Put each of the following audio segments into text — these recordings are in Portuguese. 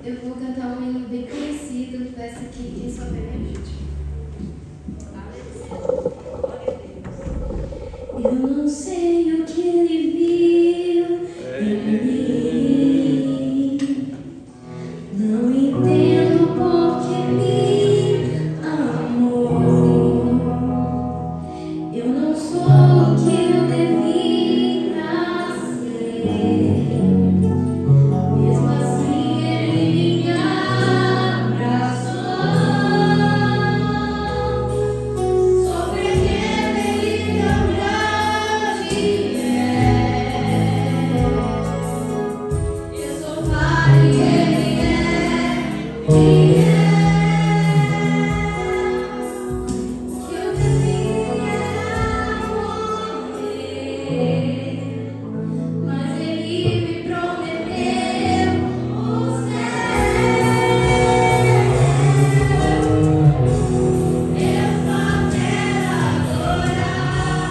Eu vou cantar um hino bem conhecido, peço que quem souber me ajude. Eu não sei o que ele viu em mim, não entendo por que me amou. Eu não sou o que eu devia ser, mesmo assim ele me abraçou. Só porque ele tão grande é. Eu sou pai e ele é quem é. O que eu devia morrer, mas ele me prometeu o céu. Eu só quero adorar,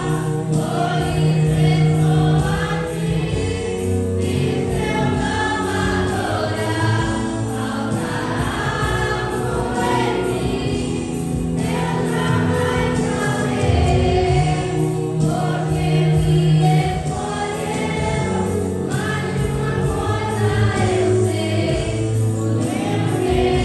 por isso estou aqui. E se eu não adorar, falta algo em mim. Eu jamais saberei, porque me escolheu. Mais de uma coisa eu sei, o meu querer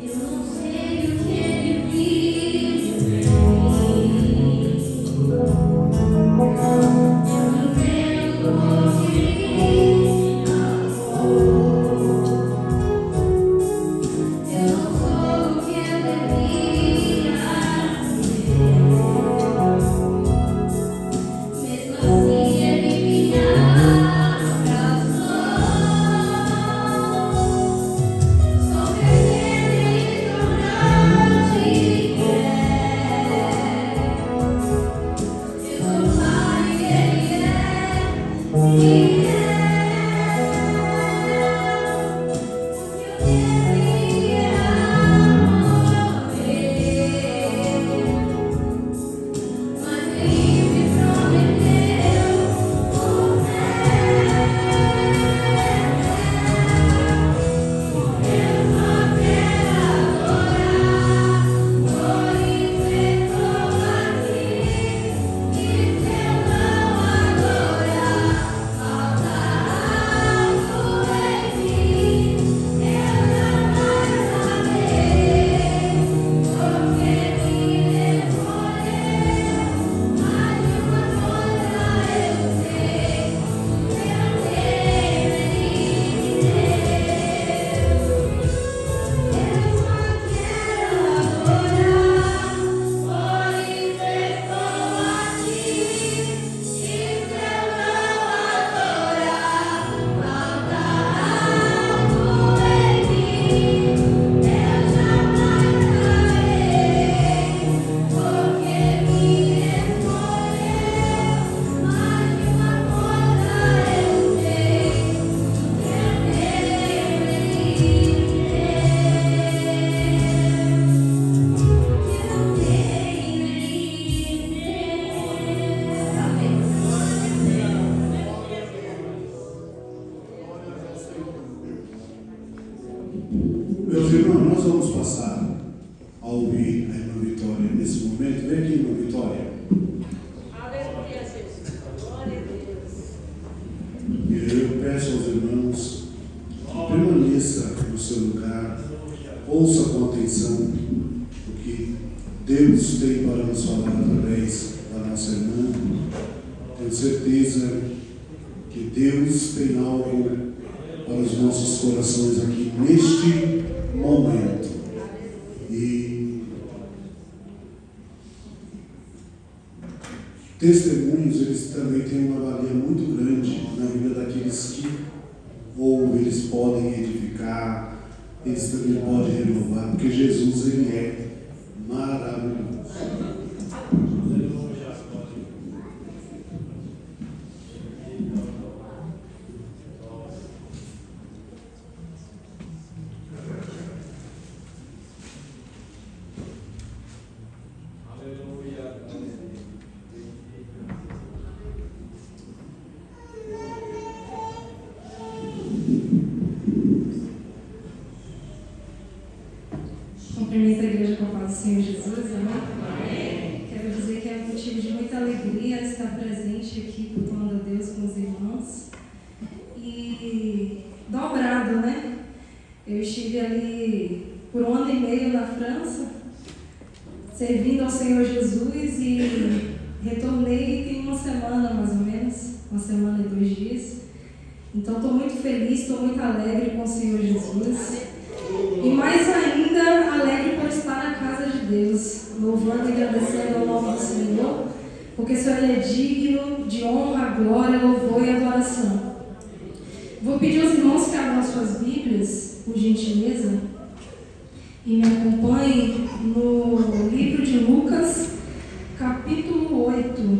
eu não sei o que ele viu em mim, eu não entendo por que me amou. Eu não sou o que eu devia ser, mesmo assim ele me abraçou. Só porque ele tão grande é. Eu sou pai e ele é quem é. O que eu devia morrer, mas ele me prometeu o céu. Eu só quero adorar, por isso estou aqui. E se eu não adorar, falta algo em mim. Eu jamais saberei, porque me escolheu. Mais de uma coisa eu sei, o meu querer eu só quero adorar, por isso estou aqui. E se eu não adorar, falta algo em mim. Eu jamais saberei, porque me escolheu. Mais de uma coisa eu sei, o meu Meus irmãos, nós vamos passar a ouvir a irmã Vitória nesse momento. Vem aqui, irmã Vitória. Aleluia, Jesus. Glória a Deus. E eu peço aos irmãos que permaneça no seu lugar, ouça com atenção o que Deus tem para nos falar através da nossa irmã. Tenho certeza que Deus tem algo para os nossos corações aqui neste momento. E testemunhos, eles também têm uma valia muito grande na vida daqueles que ouvem, eles podem edificar, eles também podem renovar, porque Jesus, ele é maravilhoso. novamente aqui cultuando a Deus com os irmãos. E dobrado, né? Eu estive ali por 1 ano e meio na França, servindo ao Senhor Jesus, e retornei tem uma semana mais ou menos, 1 semana e 2 dias. Então estou muito feliz, estou muito alegre com o Senhor Jesus. E mais ainda alegre por estar na casa de Deus, louvando e agradecendo ao nome do Senhor, porque o Senhor é digno de honra, glória, louvor e adoração. Vou pedir aos irmãos que abram suas Bíblias, por gentileza, e me acompanhem no livro de Lucas, capítulo 8,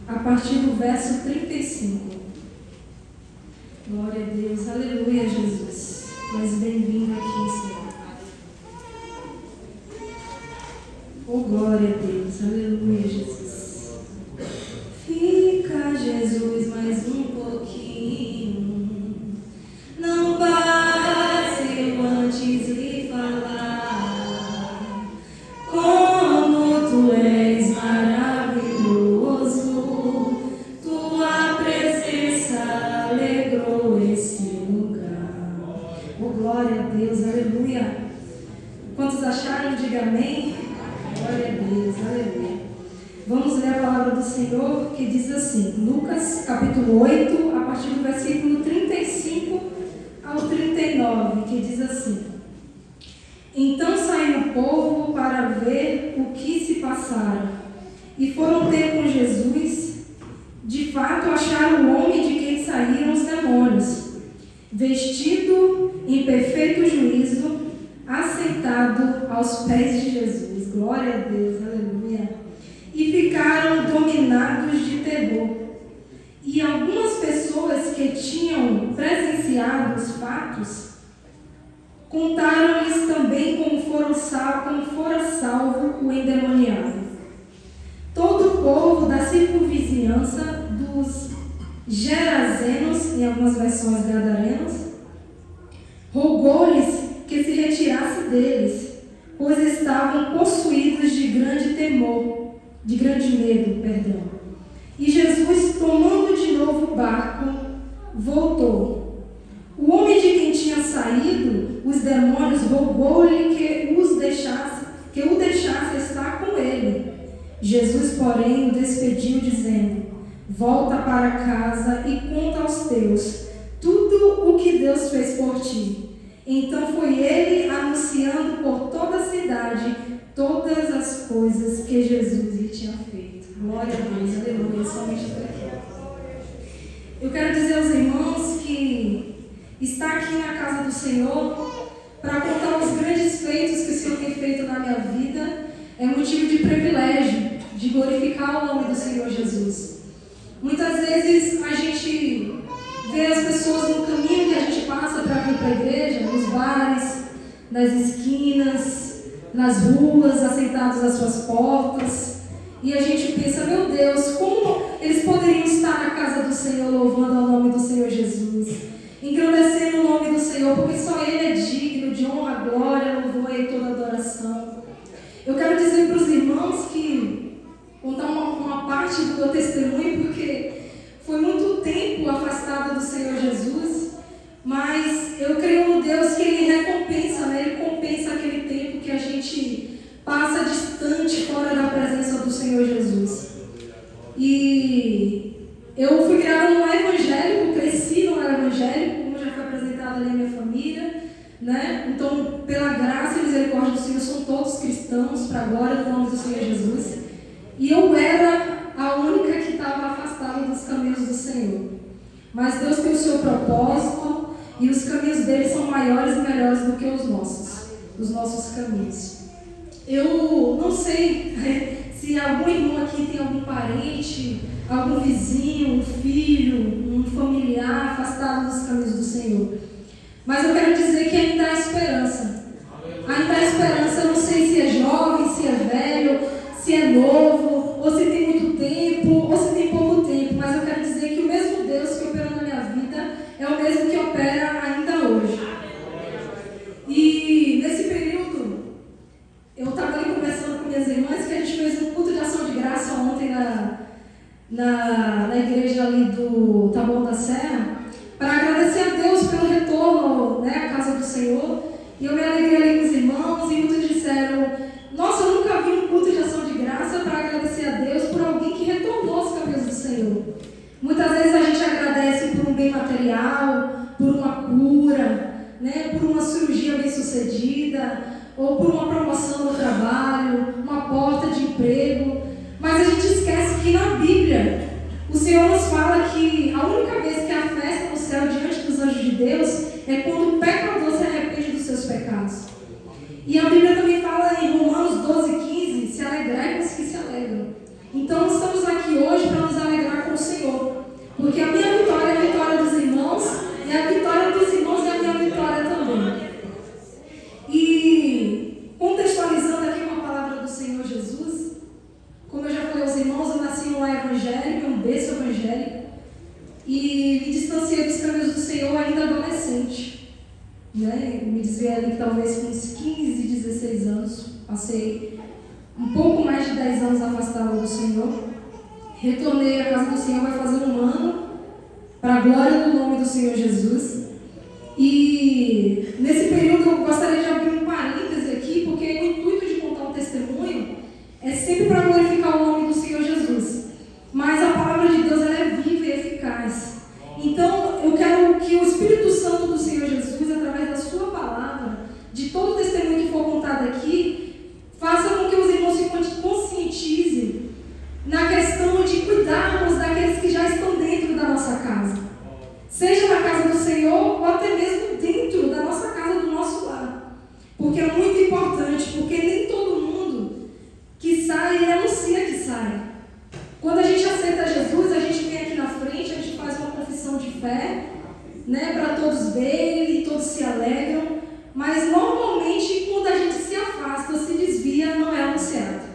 a partir do verso 35. Glória a Deus, aleluia, Jesus. Mas bem-vindo aqui, Senhor. Oh, glória a Deus, aleluia, Jesus. Fica, Jesus, mais um pouquinho. Não basta eu antes lhe falar como tu és maravilhoso. Tua presença alegrou esse lugar. Oh, glória a Deus, aleluia. Quantos acharam? Diga amém. Glória a Deus, aleluia. Vamos ler a palavra do Senhor que diz assim, Lucas capítulo 8, a partir do versículo 35 ao 39, que diz assim: Então saiu o povo para ver o que se passara, e foram ter com Jesus. De fato, acharam o homem de quem saíram os demônios, vestido em perfeito juízo, assentado aos pés de Jesus. Glória a Deus, aleluia. E ficaram dominados de terror. E algumas pessoas que tinham presenciado os fatos contaram-lhes também como fora salvo o endemoniado. Todo o povo da circunvizinhança dos Gerazenos, em algumas versões gadarenos, rogou-lhes que se retirasse deles, pois estavam possuídos de grande medo. E Jesus, tomando de novo o barco, voltou. O homem de quem tinha saído os demônios rogou-lhe que o deixasse estar com ele. Jesus, porém, o despediu, dizendo: Volta para casa e conta aos teus tudo o que Deus fez por ti. Então foi ele anunciando por toda a cidade todas as coisas que Jesus lhe tinha feito. Glória a Deus, aleluia, somente por aqui. Eu quero dizer aos irmãos que estar aqui na casa do Senhor para contar os grandes feitos que o Senhor tem feito na minha vida é motivo de privilégio, de glorificar o nome do Senhor Jesus. Muitas vezes a gente vê as pessoas no caminho que a gente passa para vir para a igreja, nos bares, nas esquinas, nas ruas, assentados às suas portas, e a gente pensa, meu Deus, como eles poderiam estar na casa do Senhor louvando ao nome do Senhor Jesus, engrandecendo o nome do Senhor, porque só Ele é digno de honra, glória, louvor e toda adoração. Eu quero dizer para os irmãos que, contar uma parte do meu testemunho, porque foi muito tempo afastada do Senhor Jesus, mas eu creio no Deus que Ele recompensa, né? Ele compensa aquele tempo que a gente passa distante, fora da presença do Senhor Jesus. E eu fui criada num evangélico, cresci num evangélico, como já foi apresentado ali na minha família, né? Então, pela graça e misericórdia do Senhor, são todos cristãos, para a glória do nome do Senhor Jesus. E eu era a única que estava afastada dos caminhos do Senhor. Mas Deus tem o seu propósito e os caminhos dele são maiores e melhores do que os nossos caminhos. Eu não sei se algum irmão aqui tem algum parente, algum vizinho, um filho, um familiar afastado dos caminhos do Senhor. Mas eu quero dizer que ainda há esperança. Ainda há esperança, eu não sei se é jovem, se é velho, se é novo, ou se tem muito tempo, ou se tem pouco tempo, mas eu quero dizer que o mesmo Deus que operou na minha vida é o mesmo que opera ainda hoje. E nesse período, eu estava ali conversando com minhas irmãs que a gente fez um culto de ação de graça ontem na na igreja ali do Taboão da Serra para agradecer a Deus pelo retorno, né, à casa do Senhor. E eu me alegrei ali com os irmãos e muitos disseram: nossa, eu nunca vi um culto de ação de graça para agradecer a Deus por alguém que retornou aos caminhos do Senhor. Muitas vezes a gente agradece por um bem material, por uma cura, né, por uma cirurgia bem sucedida, ou por uma promoção no trabalho, uma porta de emprego. Mas a gente esquece que na Bíblia o Senhor nos fala que a única vez que há festa no céu diante dos anjos de Deus é quando o pecador se arrepende dos seus pecados. E a Bíblia também fala em Romanos 12:15, se alegrai com os que se alegram. Então estamos aqui hoje para nos alegrar com o Senhor, porque a minha vitória é a vitória dos irmãos, e a vitória dos irmãos é a minha vitória também. E contextualizando aqui uma palavra do Senhor Jesus, como eu já falei aos irmãos, eu nasci em um lar evangélico, um berço evangélico, e me distanciei dos caminhos do Senhor ainda adolescente. Né? Me desviei ali talvez com uns 15, 16 anos, passei um pouco mais de 10 anos afastada do Senhor. Retornei à casa do Senhor vai fazer um ano, para a glória do nome do Senhor Jesus. E nesse período eu gostaria de abrir um parêntese aqui, porque o intuito de contar um testemunho é sempre para glorificar o nome do Senhor Jesus. Mas a palavra de Deus ela é viva e eficaz. Então eu quero que o Espírito Santo do Senhor Jesus, através da sua palavra, de todo o testemunho que for contado aqui, faça com que os irmãos se conscientizem na questão de cuidarmos daqueles que já estão dentro da nossa casa. Seja na casa do Senhor ou até mesmo dentro da nossa casa, do nosso lar. Porque é muito importante, porque nem todo mundo que sai, ele anuncia que sai. Quando a gente aceita Jesus, a gente vem aqui na frente, a gente faz uma confissão de fé, né, para todos verem e todos se alegram, mas normalmente quando a gente se afasta, se desvia, não é anunciado.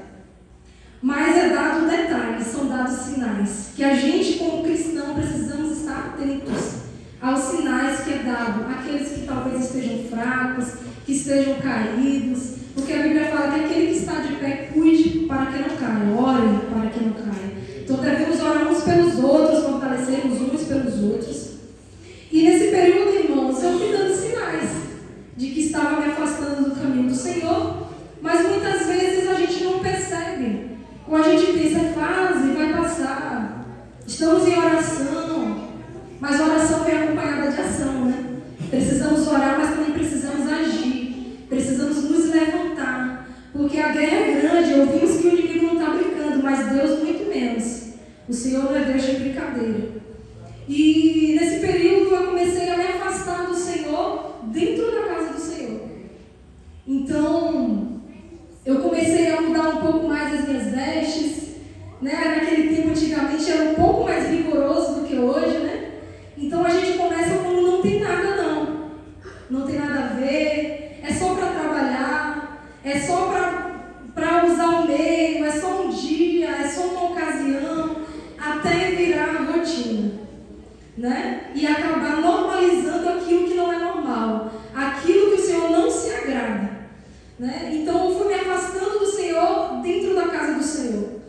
Mas é dado detalhes, são dados sinais, que a gente como cristão precisamos estar atentos aos sinais que é dado, aqueles que talvez estejam fracos, que estejam caídos, porque a Bíblia fala que aquele que está de pé, cuide para que não caia, ore para que não caia. Então devemos orar uns pelos outros, fortalecermos uns pelos outros. E nesse período, irmãos, eu fui dando sinais de que estava me afastando do caminho do Senhor, mas muitas vezes a gente não percebe. Ou a gente pensa, é fase, vai passar. Estamos em oração, mas a oração vem acompanhada de ação, né? Precisamos orar, mas também precisamos agir. Precisamos nos levantar, porque a guerra é grande. Ouvimos que o inimigo não está brincando, mas Deus muito menos. O Senhor não é Deus de brincadeira. E nesse período eu comecei a me afastar do Senhor dentro da casa do Senhor. Então eu comecei a mudar um pouco mais as minhas vestes, né? Naquele tempo, antigamente, era um pouco mais rigoroso do que hoje, né? Então a gente começa como não tem nada não. Não tem nada a ver, é só para trabalhar, é só para usar o meio, é só um dia, é só uma ocasião, até virar rotina, né? E acabar normalizando aquilo que não é normal, aquilo que o Senhor não se agrada. Né? Então eu fui me afastando do Senhor dentro da casa do Senhor.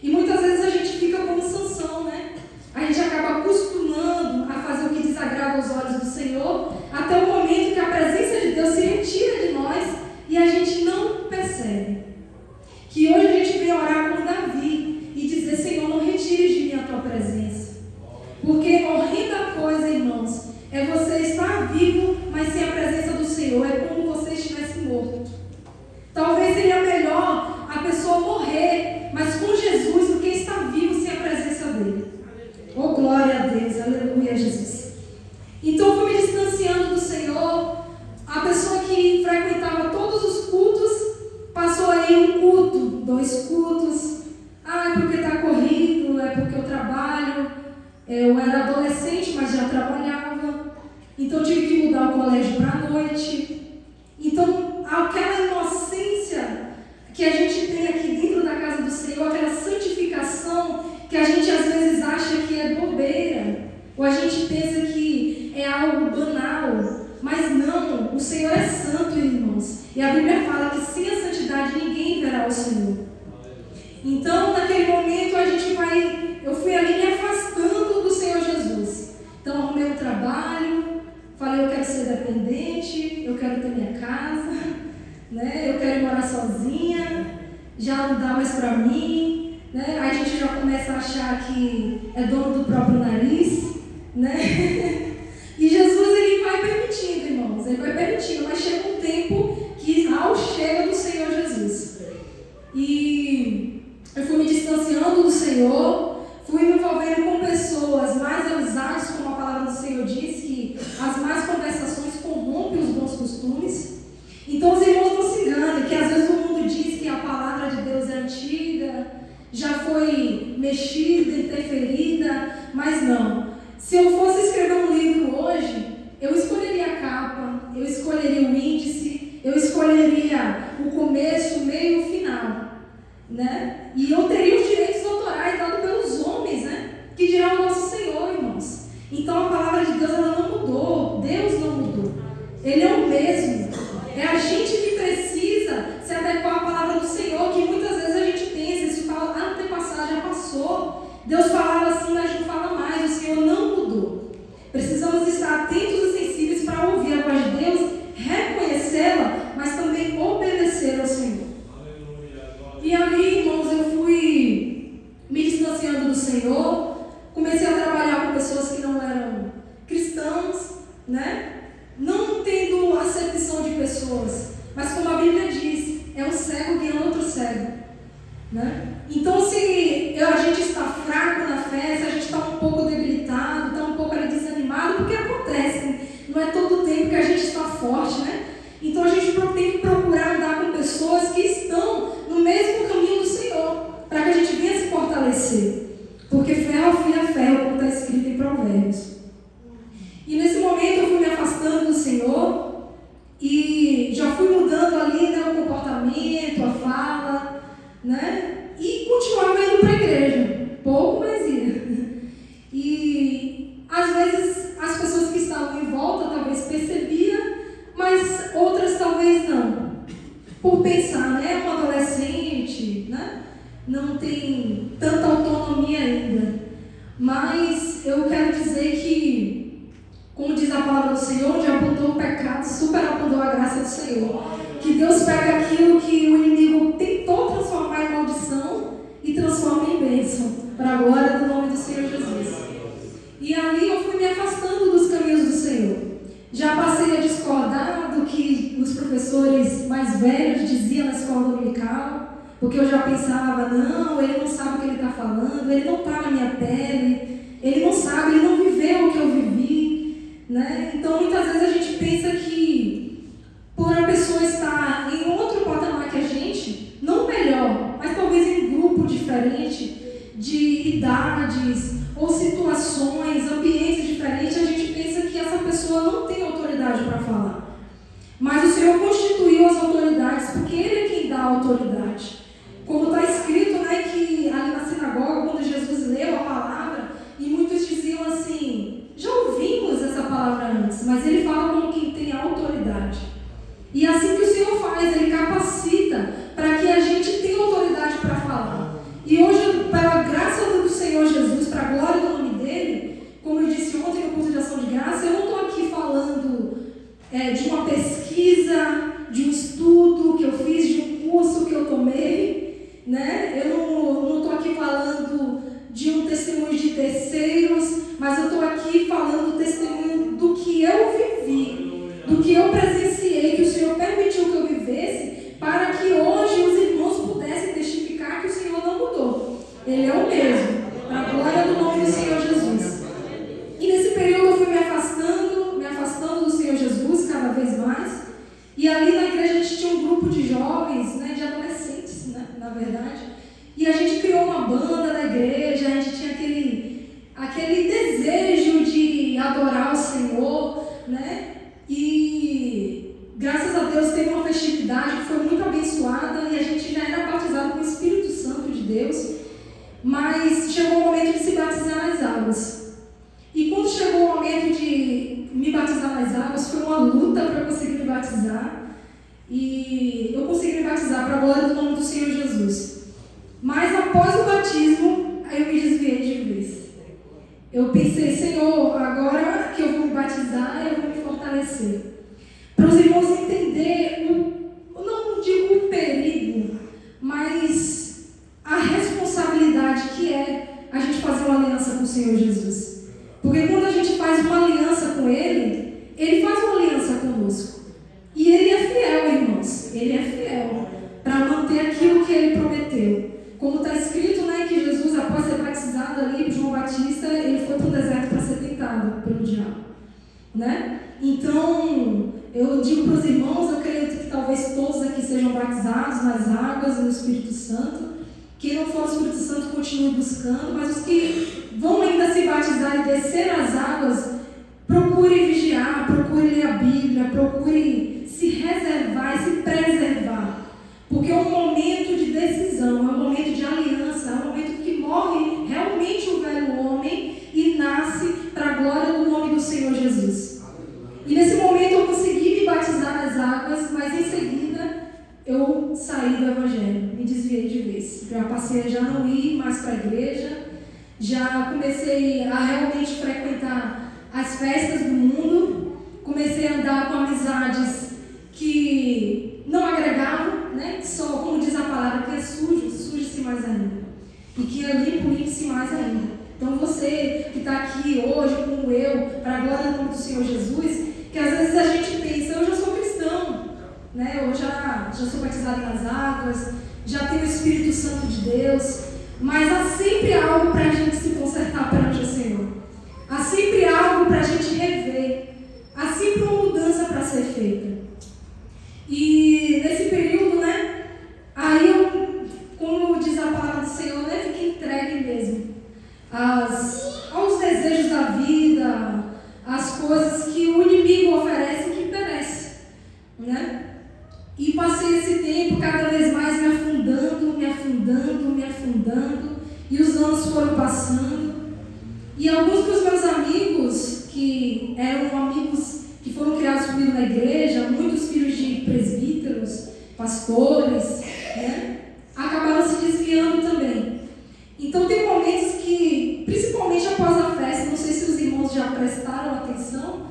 E muitas vezes a gente fica como Sansão, né? A gente acaba acostumando a fazer o que desagrada aos olhos do Senhor, até o momento que a presença de Deus se retira de nós e a gente não percebe. Que hoje a gente vem orar com Davi e dizer: Senhor, não retires de mim a tua presença. Porque horrenda coisa, irmãos, é você estar vivo, mas sem a presença do Senhor. É como você estivesse morto. Talvez seria melhor a pessoa morrer, mas com Jesus, do que estar vivo sem a presença dele. Oh, glória a Deus, aleluia, Jesus. Então eu fui me distanciando do Senhor. A pessoa que frequentava todos os cultos, passou aí um culto, 2 cultos. Ah, é porque está corrido, é porque eu trabalho. Eu era adolescente, mas já trabalhava. Então tive que mudar o colégio para a noite. Então aquela inocência que a gente tem aqui dentro da casa do Senhor, aquela santificação que a gente às vezes acha que é bobeira, ou a gente pensa que é algo banal, mas não, o Senhor é santo, irmãos, e a Bíblia fala que sem a santidade ninguém verá o Senhor. Então naquele momento eu fui ali me afastando já não dá mais para mim, né? Aí a gente já começa a achar que é dono do próprio nariz, né? E Jesus, ele vai permitindo, irmãos, ele vai permitindo, mas chega um tempo que chega do Senhor Jesus. E eu fui me distanciando do Senhor, fui me envolvendo com pessoas, mais amizades, como a palavra do Senhor diz, que as más conversações corrompem os bons costumes. Então os irmãos não se enganem, que às vezes o mundo diz que a palavra de Deus é antiga, já foi mexida, interferida, mas não. Se eu fosse escrever um livro hoje, eu escolheria a capa, eu escolheria o índice, eu escolheria o começo, o meio e o final, né? E eu teria os direitos autorais dados pelos homens, né? Que dirá o nosso Senhor, irmãos. Então a palavra de Deus, ela não mudou, Deus não mudou, Ele é o mesmo. É a gente que precisa se adequar à palavra do Senhor, que muitas vezes a gente pensa, isso fala, tem passagem, já passou. Deus falava assim, mas não fala mais, o Senhor não mudou. Precisamos estar atentos e sensíveis para ouvir a voz de Deus, reconhecê-la, mas também obedecer ao Senhor. E ali, irmãos, eu fui me distanciando do Senhor, comecei a trabalhar com pessoas que não eram cristãos, né? Não tendo acepção de pessoas, mas como a Bíblia diz, é um cego guiando outro cego, né? Então, se a gente está fraco na fé, se a gente está um pouco debilitado, está um pouco ali desanimado, porque acontece, não é todo o tempo que a gente está forte, né? Então a gente tem que procurar andar com pessoas que estão no mesmo caminho do Senhor, para que a gente venha se fortalecer, porque ferro afia ferro, como está escrito em Provérbios. E nesse momento eu fui me afastando do Senhor e já fui mudando ali, né, o comportamento, a fala, né? E continuava indo para a igreja, pouco, mas ia. E às vezes as pessoas que estavam em volta talvez percebiam, mas outras talvez não. Por pensar, né, um adolescente, né, não tem tanta autonomia ainda. Mas eu quero dizer que, como diz a palavra do Senhor, onde abundou o pecado, superabundou a graça do Senhor. Que Deus pega aquilo que o inimigo tentou transformar em maldição e transforma em bênção, para a glória do nome do Senhor Jesus. E ali eu fui me afastando dos caminhos do Senhor. Já passei a discordar do que os professores mais velhos diziam na escola dominical, porque eu já pensava, não, ele não sabe o que ele está falando, ele não está na minha pele, ele não sabe, ele não viveu o que eu vivi, né? Então muitas vezes a gente pensa que por a pessoa estar em outro patamar que a gente, não melhor, mas talvez em um grupo diferente, de idades ou situações, ambientes diferentes, a gente pensa que essa pessoa não tem autoridade para falar. Mas o Senhor constituiu as autoridades, porque Ele é quem dá a autoridade. Como está escrito, né, que ali na sinagoga, quando Jesus leu a palavra, e muitos diziam assim, já ouvimos essa palavra antes, mas Ele fala como quem tem a autoridade. E assim que o Senhor faz, Ele capacita para que a gente tenha autoridade para falar. E hoje, pela graça do Senhor Jesus, para a glória do nome dEle, como eu disse ontem no curso de ação de graça, eu não estou aqui falando de uma pesquisa, de um estudo que eu fiz, de um curso que eu tomei, né? Eu não estou aqui falando de um testemunho de terceiros, mas eu estou aqui falando do testemunho do que eu vivi, do que eu presenciei, que o Senhor permitiu que eu vivesse, para que hoje os irmãos pudessem testificar que o Senhor não mudou. Ele é o mesmo, para a glória do nome do Senhor Jesus. E nesse período eu fui me afastando do Senhor Jesus cada vez mais. E ali na igreja a gente tinha um grupo de jovens, né, de adolescentes, né, na verdade. E a gente criou uma banda na igreja, a gente tinha aquele desejo de adorar o Senhor, né? E graças a Deus teve uma festividade que foi muito abençoada e a gente já era batizado com o Espírito Santo de Deus, mas chegou o momento de se batizar nas águas. E quando chegou o momento de me batizar nas águas, foi uma luta para eu conseguir me batizar. E eu consegui me batizar para a glória do nome do Senhor Jesus. Mas após o batismo, aí eu me desviei de vez. Eu pensei, Senhor, agora que eu vou me batizar, eu vou me fortalecer. Para os irmãos entenderem, não digo o perigo, mas Porque quando a gente faz uma aliança com Ele, Ele faz uma aliança conosco. E Ele é fiel, irmãos. Ele é fiel para manter aquilo que Ele prometeu. Como está escrito, né, que Jesus, após ser batizado ali por João Batista, Ele foi para o deserto para ser tentado pelo diabo. Né? Então, eu digo para os irmãos, eu acredito que talvez todos aqui sejam batizados nas águas e no Espírito Santo. Quem não for o Espírito Santo continue buscando, mas os que vão ainda se batizar e descer as águas, procure vigiar, procure ler a Bíblia, procure se reservar e se preservar. Porque é um momento de decisão, é um momento de aliança, é um momento que morre realmente o velho homem e nasce para a glória do nome do Senhor Jesus. E nesse momento eu consegui me batizar nas águas, mas em seguida eu saí do Evangelho, me desviei de vez. Já passei a já não ir mais para a igreja, já comecei a realmente frequentar as festas do mundo, comecei a andar com amizades que não agregavam, né? Que só, como diz a palavra, que é sujo, suje-se mais ainda. E que é limpo, limpe-se mais ainda. Então você que está aqui hoje, como eu, para a glória do nome do Senhor Jesus, que às vezes a gente pensa, eu já sou cristão, né? Eu já sou batizado nas águas, já tenho o Espírito Santo de Deus, mas há sempre algo para a gente se consertar perante o Senhor. Há sempre algo para a gente rever. Há sempre uma mudança para ser feita. E nesse período, né? Aí eu, como diz a palavra do Senhor, né? Fiquei entregue mesmo aos desejos da vida, às coisas que o inimigo oferece e que perece, né? E passei esse tempo cada vez mais me afundando, e os anos foram passando. E alguns dos meus amigos, que eram amigos que foram criados comigo na igreja, muitos filhos de presbíteros, pastores, né, acabaram se desviando também. Então tem momentos que, principalmente após a festa, não sei se os irmãos já prestaram atenção,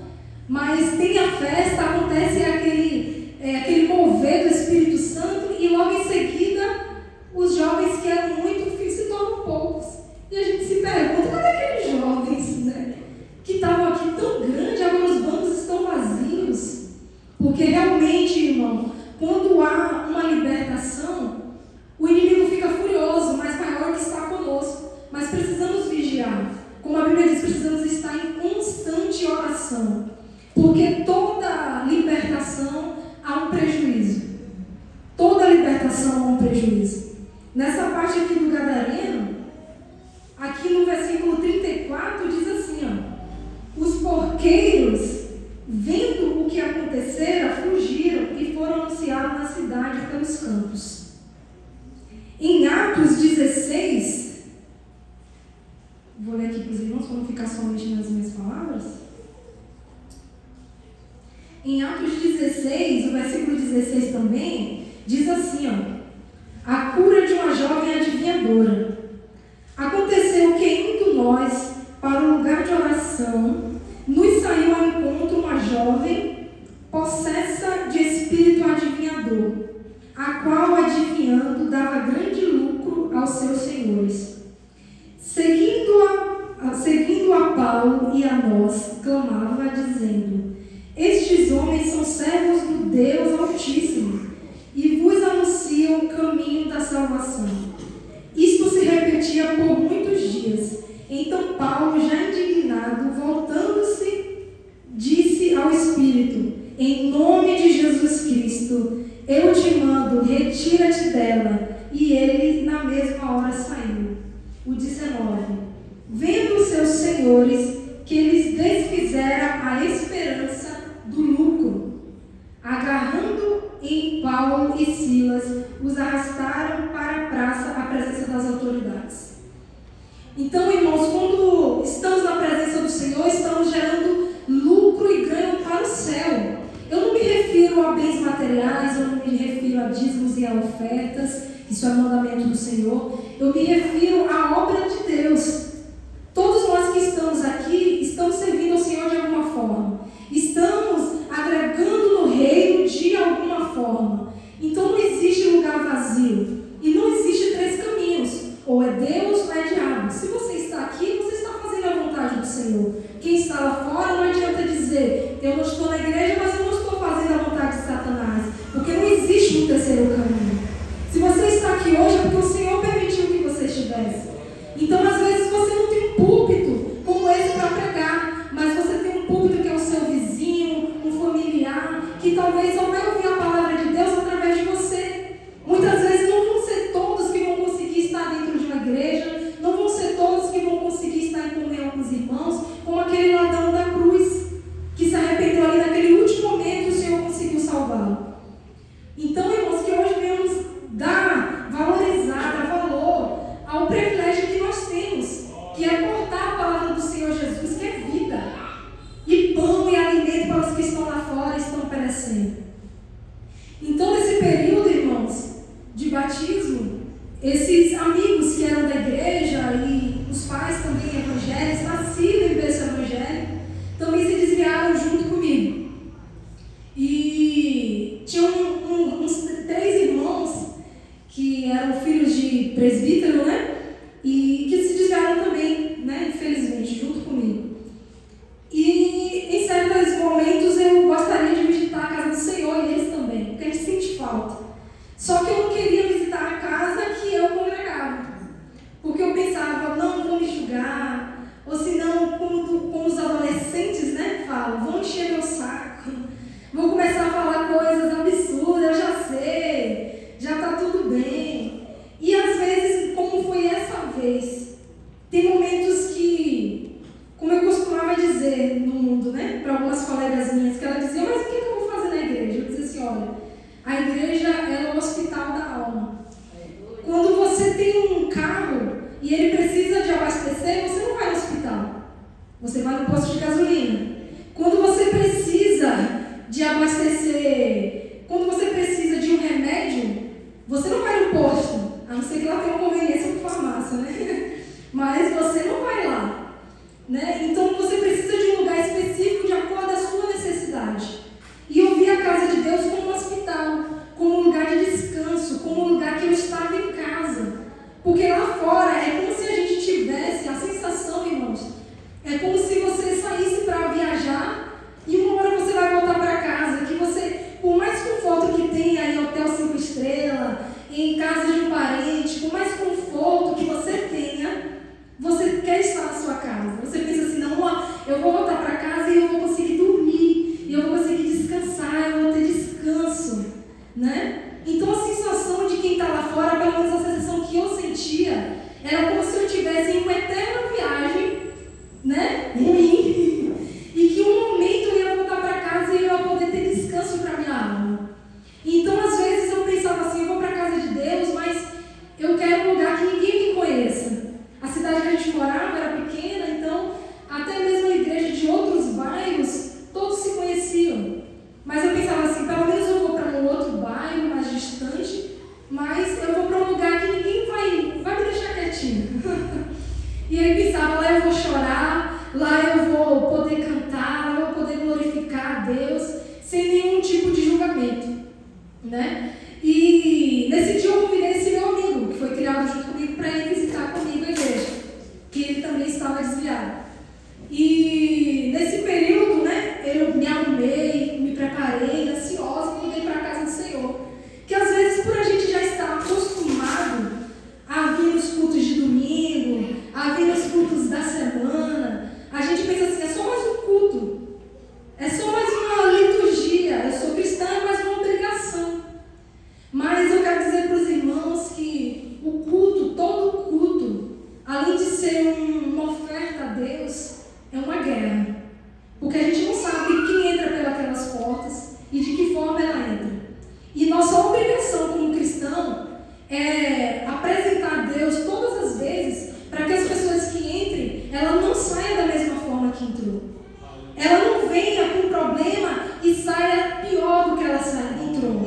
mas tem a festa, acontece aquele mover do Espírito Santo, e logo em seguida os jovens que eram muito se tornam poucos. E a gente se pergunta, cadê aqueles jovens, né, que estavam aqui tão grandes, agora os bancos estão vazios? Porque realmente, irmão, quando há uma libertação, o inimigo fica furioso, mas maior que está conosco. Mas precisamos vigiar. Como a Bíblia diz, precisamos estar em constante oração. Porque toda libertação há um prejuízo. Toda libertação há um prejuízo. Nessa parte aqui do Gadareno, aqui no versículo 34, diz assim, ó: os porqueiros, vendo o que acontecera, fugiram e foram anunciados na cidade pelos campos. Em Atos 16, vou ler aqui para os irmãos, para não ficar somente nas minhas palavras. Em Atos 16, o versículo 16 também, diz assim, ó: a cura de uma jovem adivinhadora. Aconteceu que, indo nós para o lugar de oração, nos saiu ao encontro uma jovem possessa de espírito adivinhador, a qual, adivinhando, dava grande lucro aos seus senhores. Seguindo a Paulo e a nós, clamava, dizendo: estes homens são servos do Deus Altíssimo, e vos anunciam o caminho da salvação. Isto se repetia por muitos dias. Então Paulo, já indignado, voltando-se, disse ao Espírito: em nome de Jesus Cristo, eu te mando, retira-te dela. E ele na mesma hora saiu. O 19. Vendo os seus senhores que eles desfizeram a esperança do lucro, agarrando em Paulo e Silas, os arrastaram para a praça, à presença das autoridades. Então, irmãos, quando estamos na presença do Senhor, estamos gerando lucro e ganho para o céu. Eu não me refiro a bens materiais, eu não me refiro a dízimos e a ofertas, isso é mandamento do Senhor. Eu me refiro à obra de Deus. Todos nós que estamos aqui, estamos servindo ao Senhor de alguma forma. Estamos agregando no reino de alguma forma. Então não existe lugar vazio. E não existe três caminhos. Ou é Deus ou é diabo. Se você está aqui, você está fazendo a vontade do Senhor. Senhor. Quem está lá fora não adianta dizer, eu não estou na igreja, mas eu não estou fazendo a vontade de Satanás, porque não existe um terceiro caminho. Se você está aqui hoje é porque o Senhor permitiu que você estivesse. Então, às vezes, você não tem um púlpito como esse para pregar, mas você tem um púlpito que é o seu vizinho, um familiar, que talvez só vai ouvir a palavra de Deus através de você. Muitas vezes não vão ser todos que vão conseguir estar dentro de uma igreja, não vão ser todos que vão conseguir estar em comunhão com os irmãos, como aquele ladrão da cruz, que se arrependeu ali naquele último momento e o Senhor conseguiu salvá-lo. Então, irmãos, que hoje venhamos valorizar, dar valor ao privilégio que nós temos, que é portar a palavra do Senhor Jesus, que é vida, e pão e alimento para os que estão lá fora e estão perecendo. Então, nesse período, irmãos, de batismo, esses amigos que eram da igreja e os pais também evangélicos, nascidos em berço evangélico, também se desviaram junto comigo. E tinham uns 3 irmãos que eram filhos de presbítero, né? E que se desviaram também, né? Infelizmente, junto comigo. E em certos momentos eu gostaria de visitar a casa do Senhor e eles também, porque a gente sente falta. Só que eu não queria visitar a casa que eu congregava, porque eu pensava, não vão me julgar, ou senão, como os adolescentes, né, falam, vão encher meu saco, vou começar a falar coisas absurdas, eu já sei, já está tudo bem. E às vezes, como foi essa vez, tem momentos que, como eu costumava dizer no mundo, né, para algumas colegas minhas, que ela dizia, mas o que eu vou fazer na igreja? Eu dizia assim, olha, a igreja é o hospital da alma. Quando você tem um carro e ele precisa de abastecer, você não vai no hospital, você vai no posto de gasolina. Quando você precisa de abastecer, quando você precisa de um remédio, você não vai no posto, a não ser que lá tenha uma conveniência com farmácia, né? Mas você não vai lá, né? Então você precisa de um lugar específico de acordo com a sua necessidade. E eu vi a casa de Deus como um hospital, como um lugar de descanso, como um lugar que eu estava em casa. Porque lá fora é como se a gente tivesse a sensação, irmãos, é como se você saísse para viajar e uma hora você vai voltar para casa, que você, por mais conforto que tenha em hotel 5 estrelas, em casa de um parente, por mais conforto que você tenha, você quer estar na sua casa. Você pensa assim, não, eu vou voltar para casa e eu vou conseguir dormir, e eu vou conseguir descansar, eu vou ter descanso, né? Então a sensação de quem está lá fora, pelo menos a sensação que eu sentia, era como se eu estivesse em uma eterna viagem, né? Ruim, e que um momento eu ia voltar para casa e eu ia poder ter descanso para minha alma. Então às vezes eu pensava assim, eu vou para a casa de Deus, mas eu quero um lugar que ninguém me conheça. A cidade que a gente morava era pequena, então até mesmo a igreja de outros bairros, todos se conheciam. Mas eu pensava assim, pelo menos eu vou para um outro bairro mais distante, mas eu vou para um lugar que ninguém vai me deixar quietinho. E aí pensava, lá eu vou chorar, lá eu vou poder cantar, lá eu vou poder glorificar a Deus, sem nenhum tipo de julgamento, né? E nesse dia eu convidei esse meu amigo, que foi criado junto comigo, para ir visitar comigo a igreja, que ele também estava desviado. E nesse período, né, eu me arrumei, me preparei, ansiosa, e mudei para a casa do Senhor. Que às vezes, por a gente já estar acostumado a vir nos cultos de domingo, a vir nos cultos da semana, a gente pensa assim, é só mais um culto, é só mais uma liturgia, eu sou cristã, é mais uma obrigação. Mas eu quero dizer para os irmãos que o culto, todo culto, além de ser uma oferta a Deus, é uma guerra. Porque a gente não sabe quem entra pelas portas e de que forma ela entra. E nossa obrigação como cristão é apresentar a Deus todas as vezes para que as pessoas que entrem, ela não saia da mesma forma que entrou. Ela não venha com problema e saia pior do que ela entrou.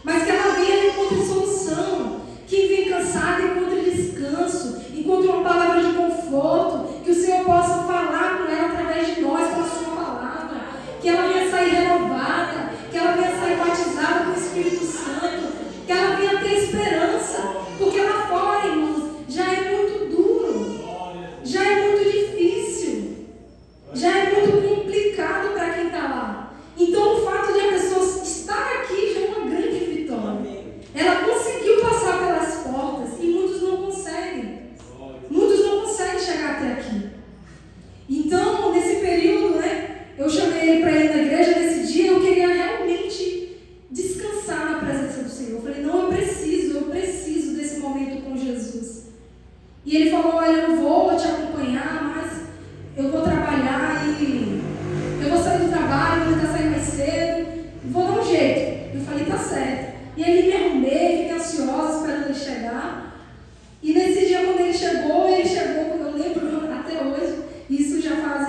Mas que ela venha e encontre solução. Quem vem cansado encontre descanso, encontre uma palavra de conforto, que o Senhor possa falar com ela através de nós, com a sua palavra. Que ela venha sair renovada, que ela venha sair batizada com o Espírito Santo, que ela venha ter esperança. Porque lá fora, irmãos, já é muito duro, já é muito difícil.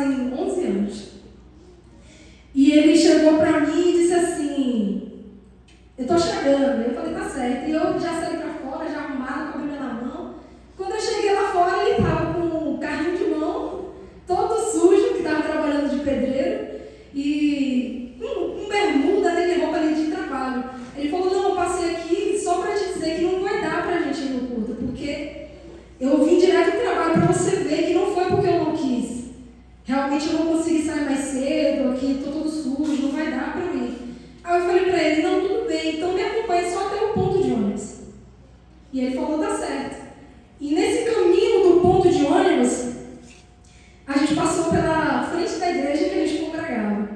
fazem 11 anos. E ele chegou para mim e disse assim, eu tô chegando. Eu falei, tá certo. E eu já saí para fora, já arrumada, com a Bíblia na mão. Quando eu cheguei lá fora, ele estava com um carrinho de mão, todo sujo, que estava trabalhando de pedreiro, e com bermuda, né, roupa ali de trabalho. Ele falou, não, eu passei aqui só para te dizer que não vai dar para a gente ir no culto, porque eu vim direto do trabalho para você ver que não foi porque eu não quis. Realmente eu não consegui sair mais cedo, aqui estou todo sujo, não vai dar para eu ir. Aí eu falei para ele, não, tudo bem, então me acompanhe só até o ponto de ônibus. E ele falou, tá certo. E nesse caminho do ponto de ônibus, a gente passou pela frente da igreja que a gente congregava.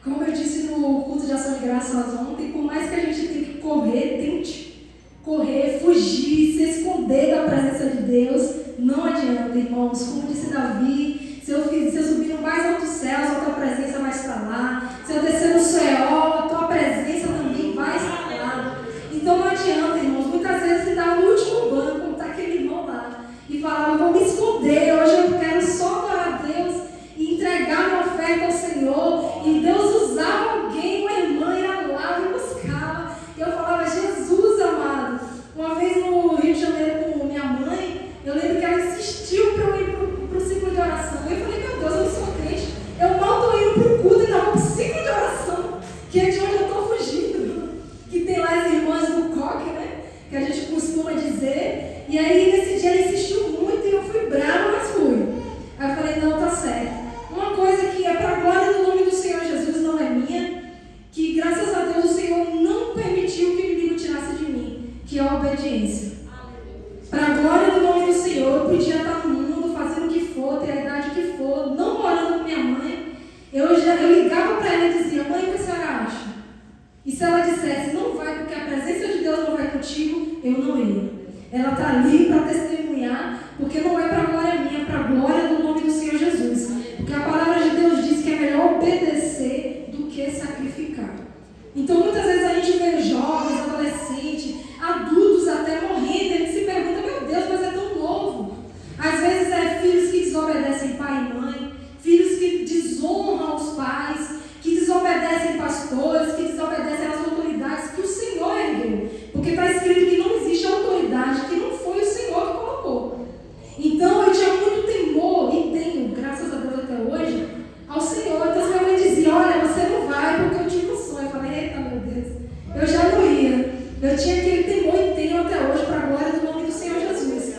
Como eu disse no culto de ação de graças ontem, por mais que a gente tenha que correr, tente correr, fugir, se esconder da presença de Deus, não adianta, irmãos. Como disse Davi, se eu subir no mais alto céu, a tua presença vai estar lá. Se eu descer no céu, a tua presença também vai estar lá. Então não adianta, irmãos. Muitas vezes você estava no último banco, como está aquele irmão lá, e falava, vou me esconder, hoje eu quero só adorar a Deus e entregar minha oferta ao Senhor. E Deus usava alguém, uma irmã, ia lá e buscava. E eu falava, Jesus amado. Uma vez no Rio de Janeiro com minha mãe, eu lembro que ela insistiu para eu ir para o ciclo de oração. Eu falei, meu Deus, eu não sou crente. Eu mal estou indo para o culto e ainda vou para o ciclo de oração, que é de onde eu estou fugindo. Que tem lá as irmãs do coque, né? Que a gente costuma dizer. E aí, nesse dia, ela insistiu muito e eu fui brava, mas fui. Aí eu falei, não, tá certo. Uma coisa que é para a glória do nome do Senhor Jesus, não é minha, que graças a Deus o Senhor não permitiu que o inimigo tirasse de mim, que é a obediência. Para a glória do nome do Senhor, eu podia estar no mundo, fazendo o que for, ter a idade que for, não morando com minha mãe. Eu ligava para ela e dizia, mãe, o que a senhora acha? E se ela dissesse, não vai, porque a presença de Deus não vai contigo, eu não ia. Ela está ali para testemunhar, porque não é para a glória minha, é para a glória do nome do Senhor Jesus. Porque a palavra de Deus diz que é melhor obedecer do que sacrificar. Então, muitas vezes a gente vê jovens, adolescentes, adultos até morrendo, e a gente se pergunta, meu Deus, mas é tão novo. Às vezes é filhos que desobedecem pai e mãe, filhos que desonram os pais, que desobedecem pastores, que desobedecem às autoridades que o Senhor ergueu. Porque está escrito que não existe autoridade que não foi o Senhor que colocou. Então eu tinha muito temor, e tenho, graças a Deus até hoje, ao Senhor. Então minha mãe dizia, olha, você não vai porque eu tive um sonho. Eu falei, eita meu Deus, eu já não ia. Eu tinha aquele temor e tenho até hoje para a glória do nome do Senhor Jesus.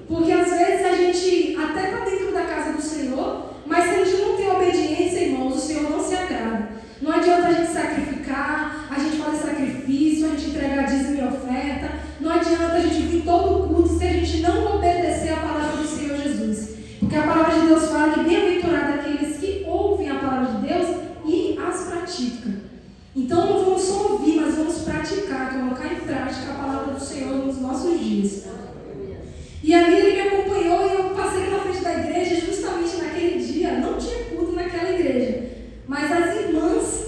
Porque às vezes a gente até está dentro da casa do Senhor, mas se a gente não tem obediência, irmãos, o Senhor não se agrada. Não adianta a gente sacrificar, a gente fazer sacrifício, a gente entregar dízimo e oferta. Não adianta a gente vir todo o culto se a gente não obedecer a palavra do Senhor Jesus. Porque a palavra de Deus fala que bem-aventurado aqueles que ouvem a palavra de Deus e as praticam. Então não vamos só ouvir, mas vamos praticar, colocar em prática a palavra do Senhor nos nossos dias. E ali ele me acompanhou e eu passei na frente da igreja justamente naquele dia. Não tinha culto naquela igreja, mas as irmãs,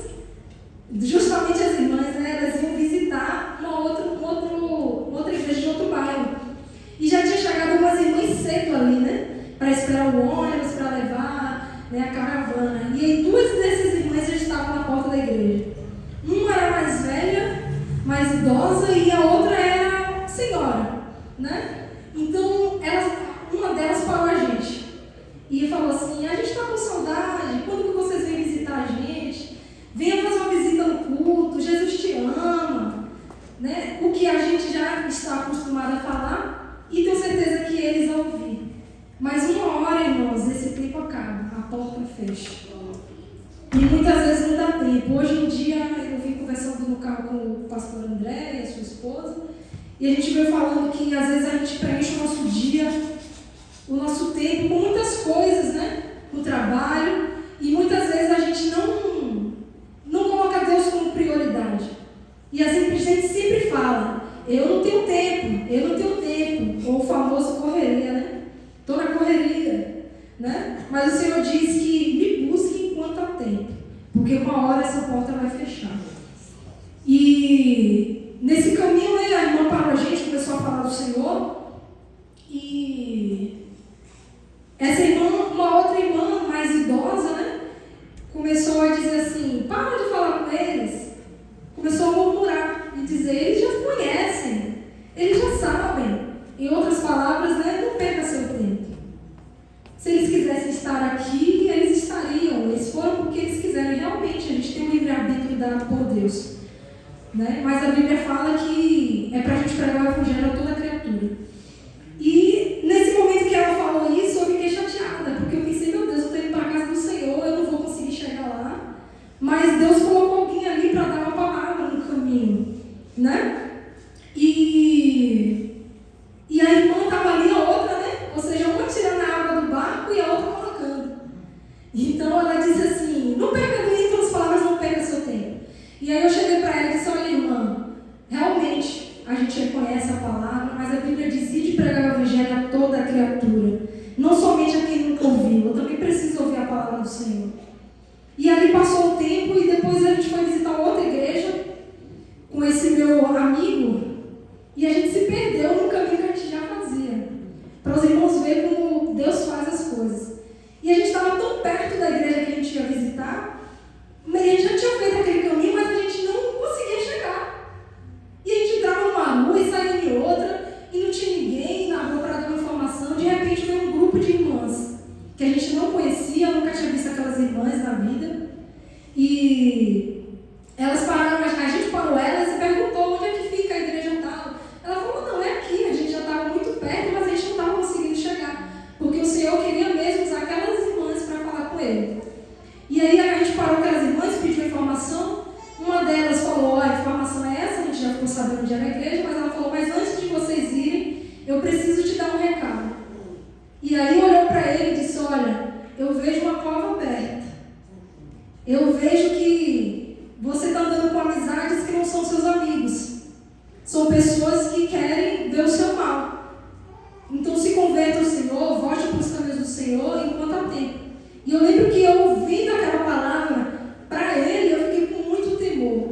justamente as irmãs, né, elas iam visitar uma outra igreja de outro bairro. E já tinha chegado umas irmãs cedo ali, né, para esperar o ônibus, para levar, né, a caravana. E aí duas dessas irmãs já estavam na porta da igreja. Uma era mais velha, mais idosa, e a outra era senhora, né? Então, uma delas parou a gente e falou assim, a gente está com saudade, quando que vocês vêm visitar a gente? Venha fazer uma visita no culto, Jesus te ama, né? O que a gente já está acostumado a falar e tenho certeza que eles vão ouvir. Mas uma hora, irmãos, esse tempo acaba, a porta fecha. E muitas vezes não dá tempo. Hoje em dia, eu vim conversando no carro com o pastor André e a sua esposa, e a gente veio falando que às vezes a gente preenche o nosso dia, o nosso tempo com muitas coisas, né? No trabalho, e muitas vezes a gente não coloca Deus como prioridade. E a gente sempre fala, eu não tenho tempo, ou o famoso correria, né? Estou na correria, né? Mas o Senhor diz que me busque enquanto há tempo, porque uma hora essa porta vai fechar. E nesse caminho, né, a irmã parou a gente, começou a falar do Senhor, e essa irmã, uma outra irmã mais idosa, dado por Deus. Né? Mas a Bíblia fala que é para a gente pregar o evangelho a toda criatura. E nesse momento que ela falou isso, eu fiquei chateada, porque eu pensei, meu Deus, eu estou indo para a casa do Senhor, eu não vou conseguir chegar lá. Mas Deus colocou alguém ali para dar uma palavra no caminho, né? E a irmã estava ali, a outra, né? Ou seja, uma tirando a água do barco e a outra colocando. Então ela disse assim, não perca, em outras palavras, não perca seu tempo. E aí eu cheguei para ela e disse, olha irmã, realmente a gente reconhece a palavra, mas a Bíblia diz de pregar o evangelho a toda a criatura, não somente a quem nunca ouviu, eu também preciso ouvir a palavra do Senhor. E ali passou o tempo e depois a gente foi visitar outra igreja com esse meu amigo e a gente se perdeu no caminho que a gente já fazia, para os irmãos verem como Deus faz as coisas. E a gente estava tão perto da igreja que a gente ia visitar, mas a gente já tinha feito aquele caminho, mas a gente não conseguia chegar. E a gente entrava numa rua e saía em outra, e não tinha ninguém na rua para dar uma informação. De repente veio um grupo de irmãs, que a gente não conhecia, nunca tinha visto aquelas irmãs na vida. E elas pararam, a gente parou elas e perguntou onde é que fica a igreja tal. Ela falou, não, é aqui, a gente já estava muito perto, mas a gente não estava conseguindo chegar, porque o Senhor queria mesmo usar aquelas irmãs para falar com ele. E aí a gente parou aquelas irmãs, pediu informação, uma delas falou, ó, a informação é essa, a gente já ficou sabendo onde era a igreja, mas ela falou, mas antes de vocês irem, eu preciso te dar um recado. E aí olhou para ele e disse, olha, eu vejo uma cova aberta, eu vejo que você está andando com amizades que não são seus amigos, são pessoas que querem ver o seu mal. Então se converta ao Senhor, volte para os caminhos do Senhor enquanto há tempo. E eu lembro que eu ouvindo aquela palavra para ele, eu fiquei com muito temor.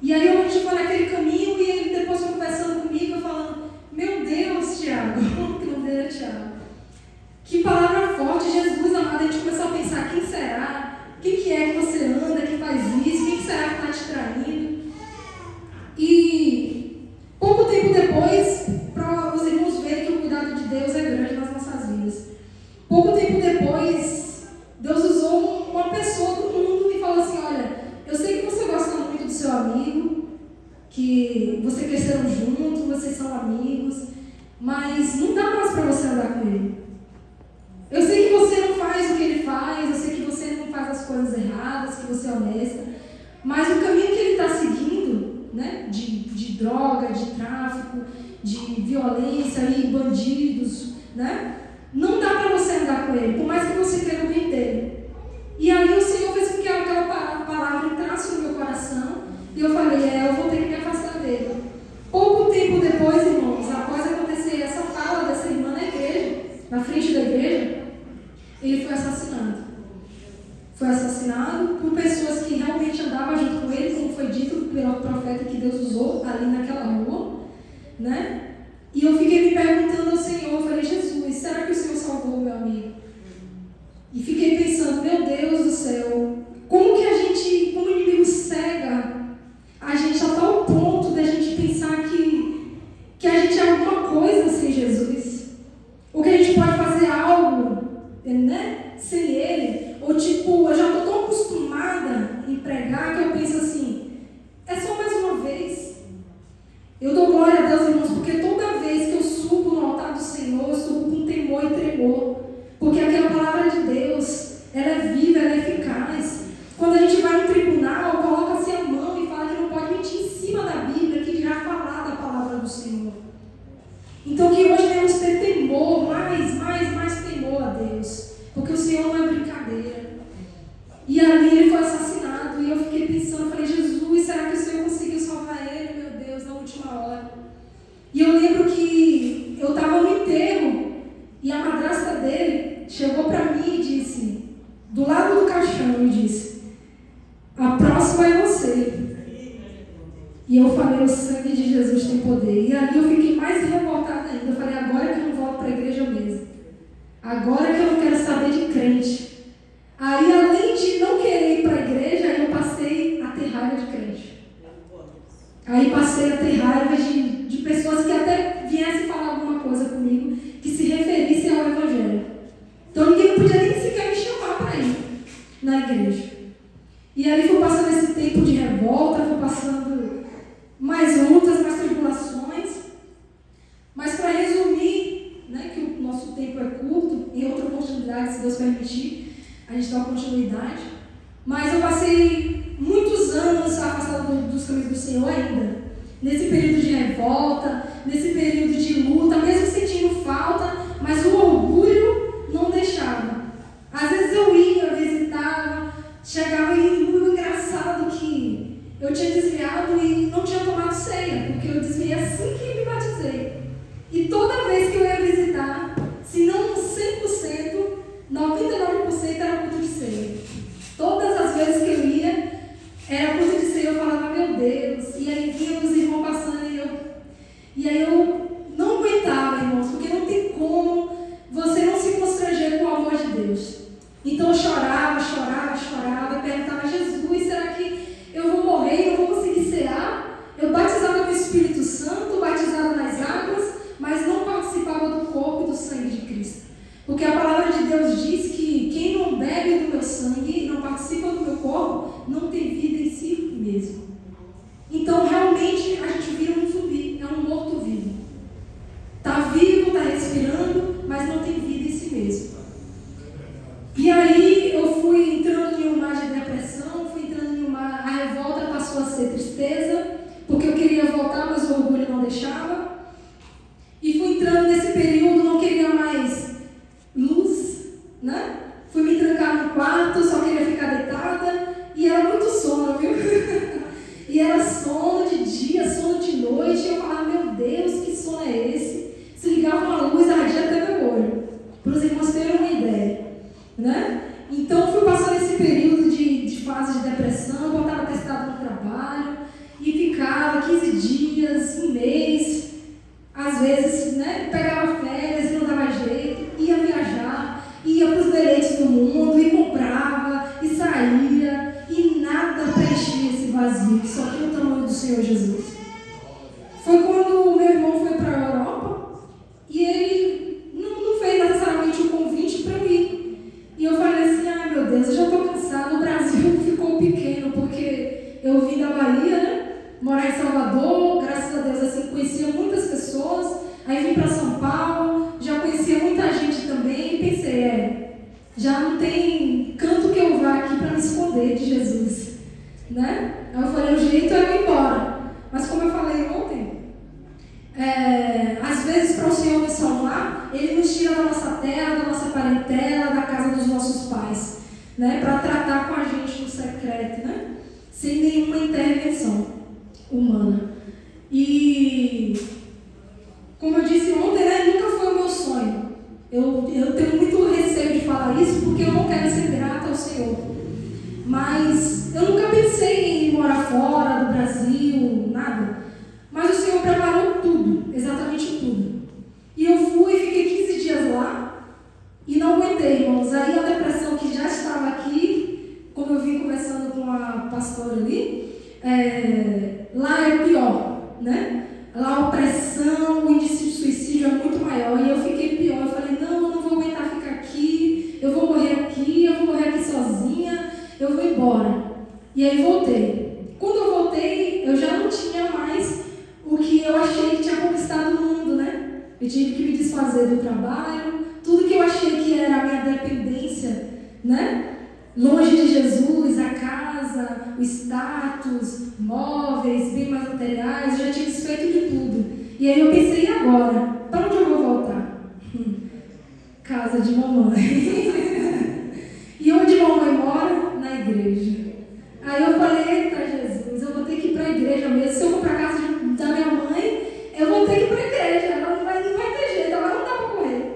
E aí a gente foi naquele caminho e ele depois foi conversando comigo, eu falando, meu Deus, Tiago, que não dele é Tiago. Que palavra forte, Jesus amado, a gente começou a pensar, quem será? Quem que é que você anda, que faz isso? Quem que será que está te traindo? E pouco tempo depois, para os irmãos verem que o cuidado de Deus é grande nas nossas vidas. Pouco tempo depois, Deus usou uma pessoa do mundo e falou assim, olha, eu sei que você gosta muito do seu amigo, que vocês cresceram juntos, vocês são amigos, mas não dá mais para você andar com ele. Eu sei que você não faz o que ele faz, eu sei que você não faz as coisas erradas, que você é honesta, mas o caminho que ele está seguindo, né, de droga, de tráfico, de violência e bandidos, né, não dá para você andar com ele, por mais que você queira o bem dele. E aí o Senhor fez com que aquela palavra entrasse no meu coração, e eu falei, eu vou ter que me afastar dele. Pouco tempo depois, irmãos, após acontecer essa fala dessa irmã na igreja, na frente da igreja, ele foi assassinado. Foi assassinado por pessoas que realmente andavam junto com ele, como foi dito pelo profeta que Deus usou ali naquela rua, né? E eu fiquei me perguntando ao Senhor, eu falei, Jesus, será que o Senhor salvou o meu amigo? E fiquei pensando, meu Deus do céu, como que a gente, como o inimigo cega a gente a tal ponto da gente pensar que a gente é alguma coisa sem Jesus, ou que a gente pode fazer algo, né, sem ele, ou tipo, eu já estou tão acostumada em pregar que eu penso assim, é só mais uma vez. Eu dou glória a Deus, irmãos, porque toda vez que eu subo no altar do Senhor, eu subo com temor e tremor, porque aquela palavra de Deus, ela é viva, ela é eficaz. Quando a gente vai no tribunal, coloca-se a mão e fala que não pode mentir em cima da Bíblia, que irá falar da palavra do Senhor. Então que hoje devemos ter temor, mais temor a Deus, porque o Senhor não é brincadeira. E ali ele foi assassinado, e eu fiquei pensando, eu falei, Jesus, será que o Senhor conseguiu salvar ele, meu Deus, na última hora? E eu lembro que eu estava no enterro, e a madrasta dele chegou para mim e disse, do lado do caixão, e disse, a próxima é você. E eu falei, o sangue de Jesus tem poder. E ali eu fiquei mais revoltada ainda. Eu falei, agora que eu não volto para a igreja mesmo. Agora que eu não quero saber de crente. Aí, além de não querer ir para a igreja, eu passei a ter raiva de crente. Aí passei a ter raiva de pessoas que até viessem falar alguma coisa comigo, que se referissem ao Evangelho. Então ninguém podia nem sequer me chamar para ir na igreja. E ali foi passando esse tempo de revolta, foi passando mais lutas, mais tribulações. Mas para resumir, né, que o nosso tempo é curto, em outra oportunidade, se Deus permitir, a gente dá uma continuidade. Mas eu passei muitos anos afastado dos caminhos do Senhor ainda. Nesse período de revolta, nesse período de luta, mesmo sentindo falta, mas o orgulho não deixava. Às vezes eu ia, visitava, chegava e o engraçado que eu tinha desviado e não tinha tomado ceia, porque eu desviei assim que me batizei. E toda vez que eu ia visitar, se não 100%, 99% era culto de ceia. Todas as vezes que eu ia, era culto de ceia, eu falava, meu Deus. E aí vinha os irmãos passando e aí eu não aguentava, irmãos, porque não tem como você não se constranger com o amor de Deus. Então eu chorava, e perguntava, Jesus, será que eu vou morrer e não vou conseguir cear? Eu batizava no Espírito Santo, batizava nas águas, mas não participava do corpo e do sangue de Cristo. Porque a palavra de Deus diz que quem não bebe do meu sangue e não participa do meu corpo, não tem vida em si mesmo. Então, realmente, a gente vira um zumbi, é um morto-vivo. Está vivo, está respirando, mas não tem vida em si mesmo. E aí, eu fui entrando em um mar de depressão, a revolta passou a ser tristeza, porque eu queria voltar, mas o orgulho não deixava. E fui entrando nesse período, não queria mais luz, né? Fui me trancar no quarto, só queria ficar deitada, e era muito sono, viu? E era sono de dia, sono de noite, e eu falava, meu Deus, que sono é esse? Se ligava uma luz, ardia até meu olho, para os irmãos terem uma ideia, né? Então fui passando esse período de fase de depressão, botava atestado no trabalho, e ficava 15 dias, um mês, às vezes, né, pegava férias e não dava jeito, ia viajar, ia para os beleiros do mundo, e comprava, e saía, e nada preenchia esse vazio, só que o tamanho do Senhor Jesus. Foi quando o meu irmão foi para a Europa, e ele não fez necessariamente o convite para eu ir. E eu falei assim, ai meu Deus, eu já estou cansada, o Brasil ficou pequeno, porque eu vim da Bahia, né? Morar em Salvador, graças a Deus, assim, conhecia muitas pessoas, aí vim para São Paulo, já conhecia muita gente também, e pensei, já não tem canto que eu vá aqui para me esconder de Jesus, né? Aí eu falei, o jeito é eu ir embora. Mas como eu falei ontem, às vezes para o Senhor nos salvar, Ele nos tira da nossa terra, da nossa parentela, da casa dos nossos pais, né? Para tratar com a gente no secreto, né? Sem nenhuma intervenção humana. E como eu disse ontem, né, nunca foi o meu sonho. Eu tenho muito receio de falar isso porque eu não quero ser grata ao Senhor. Mas eu nunca pensei em morar fora do Brasil, nada. Mas o Senhor preparou tudo, exatamente tudo. E eu fui e fiquei 15 dias lá e não aguentei, irmãos. Aí a depressão que já estava aqui, como eu vim conversando com a pastora ali, lá é pior, né? Lá a opressão, o índice de suicídio é muito maior. E eu fiquei pior. Eu falei, não, eu não vou aguentar ficar aqui. Eu vou morrer aqui sozinha. Eu vou embora. E aí voltei. Quando eu voltei, eu já não tinha mais o que eu achei que tinha conquistado no mundo, né? Eu tive que me desfazer do trabalho. Tudo que eu achei que era a minha dependência, né? Longe de Jesus, a casa, o status, móveis, bens materiais, eu já tinha desfeito de tudo. E aí eu pensei, e agora? Para onde eu vou voltar? Casa de mamãe. E onde mamãe mora? Na igreja. Aí eu falei, eita Jesus, eu vou ter que ir para a igreja mesmo. Se eu for para a casa da minha mãe, eu vou ter que ir para a igreja. Ela não vai ter jeito, agora não dá para correr.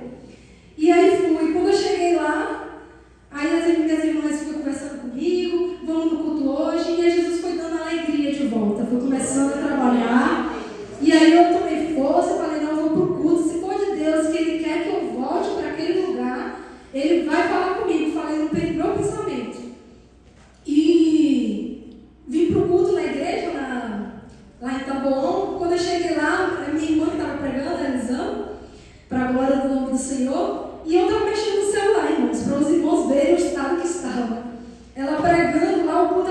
E aí fui. Quando eu cheguei lá, aí as minhas irmãs foram conversando comigo, vamos no culto hoje, e aí Jesus foi dando alegria de volta. Fui começando a trabalhar, e aí eu tomei força, falei, não, eu vou pro culto. Se for de Deus, que Ele quer que eu volte para aquele lugar, Ele vai falar comigo. Falei no meu pensamento. E vim pro culto na igreja, lá em Taboão. Quando eu cheguei lá, a minha irmã que estava pregando, a Elisama, para a glória do nome do Senhor, e eu estava mexendo no celular, irmãos, para os irmãos verem o estado que estava. Ela pregando lá, o culto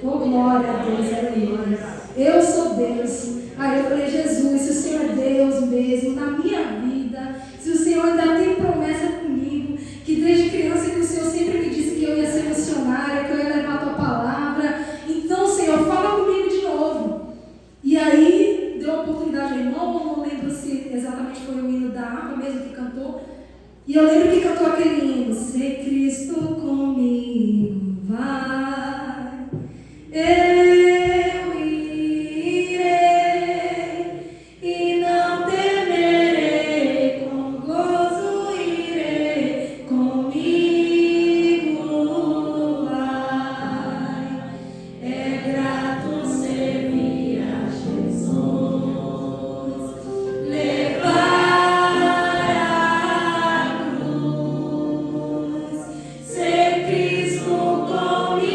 Oh, glória a Deus, aleluia. Eu sou Deus. Aí eu falei, Jesus, se o Senhor é Deus mesmo na minha vida, se o Senhor ainda tem promessa comigo, que desde criança que o Senhor sempre me disse que eu ia ser missionária, que eu ia levar a tua palavra, então, Senhor, fala comigo de novo. E aí, deu a oportunidade ao irmão, não lembro se exatamente foi o hino da harpa mesmo que cantou, e eu lembro que cantou aquele hino, se Cristo comigo vai, eu irei e não temerei, com gozo irei, comigo vai. É grato servir a Jesus, levar a cruz, ser Cristo comigo.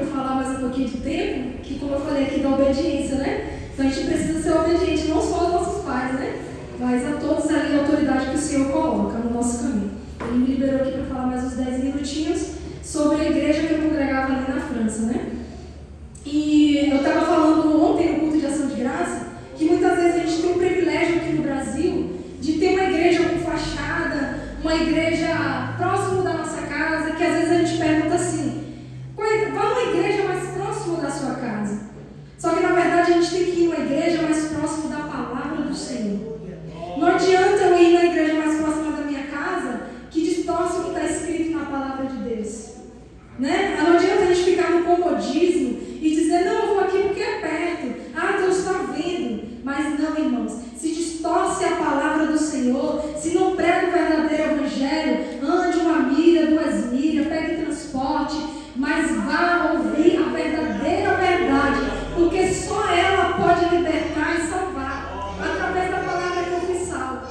para falar mais um pouquinho de tempo, que como eu falei aqui da obediência, né? Então a gente precisa ser obediente, não só aos nossos pais, né? Mas a todos ali a autoridade que o Senhor coloca no nosso caminho. Ele me liberou aqui para falar mais uns 10 minutinhos sobre a igreja que eu congregava ali na França, né? E eu estava falando ontem no culto de ação de graça que muitas vezes a gente tem um privilégio aqui no Brasil de ter uma igreja com fachada, uma igreja próximo da nossa casa, que às vezes a gente pergunta assim, vá numa igreja mais próximo da sua casa. Só que na verdade a gente tem que ir numa igreja mais próximo da palavra do Senhor. Não adianta eu ir na igreja mais próxima da minha casa que distorce o que está escrito na palavra de Deus. Né? Não adianta a gente ficar no comodismo e dizer, não, eu vou aqui porque é perto. Ah, Deus está vendo. Mas não, irmãos, se distorce a palavra do Senhor, se não prega o verdadeiro evangelho, ande 1 milha, 2 milhas, pegue transporte, mas vá ouvir a verdadeira verdade, porque só ela pode libertar e salvar, através da palavra que eu fui salvo.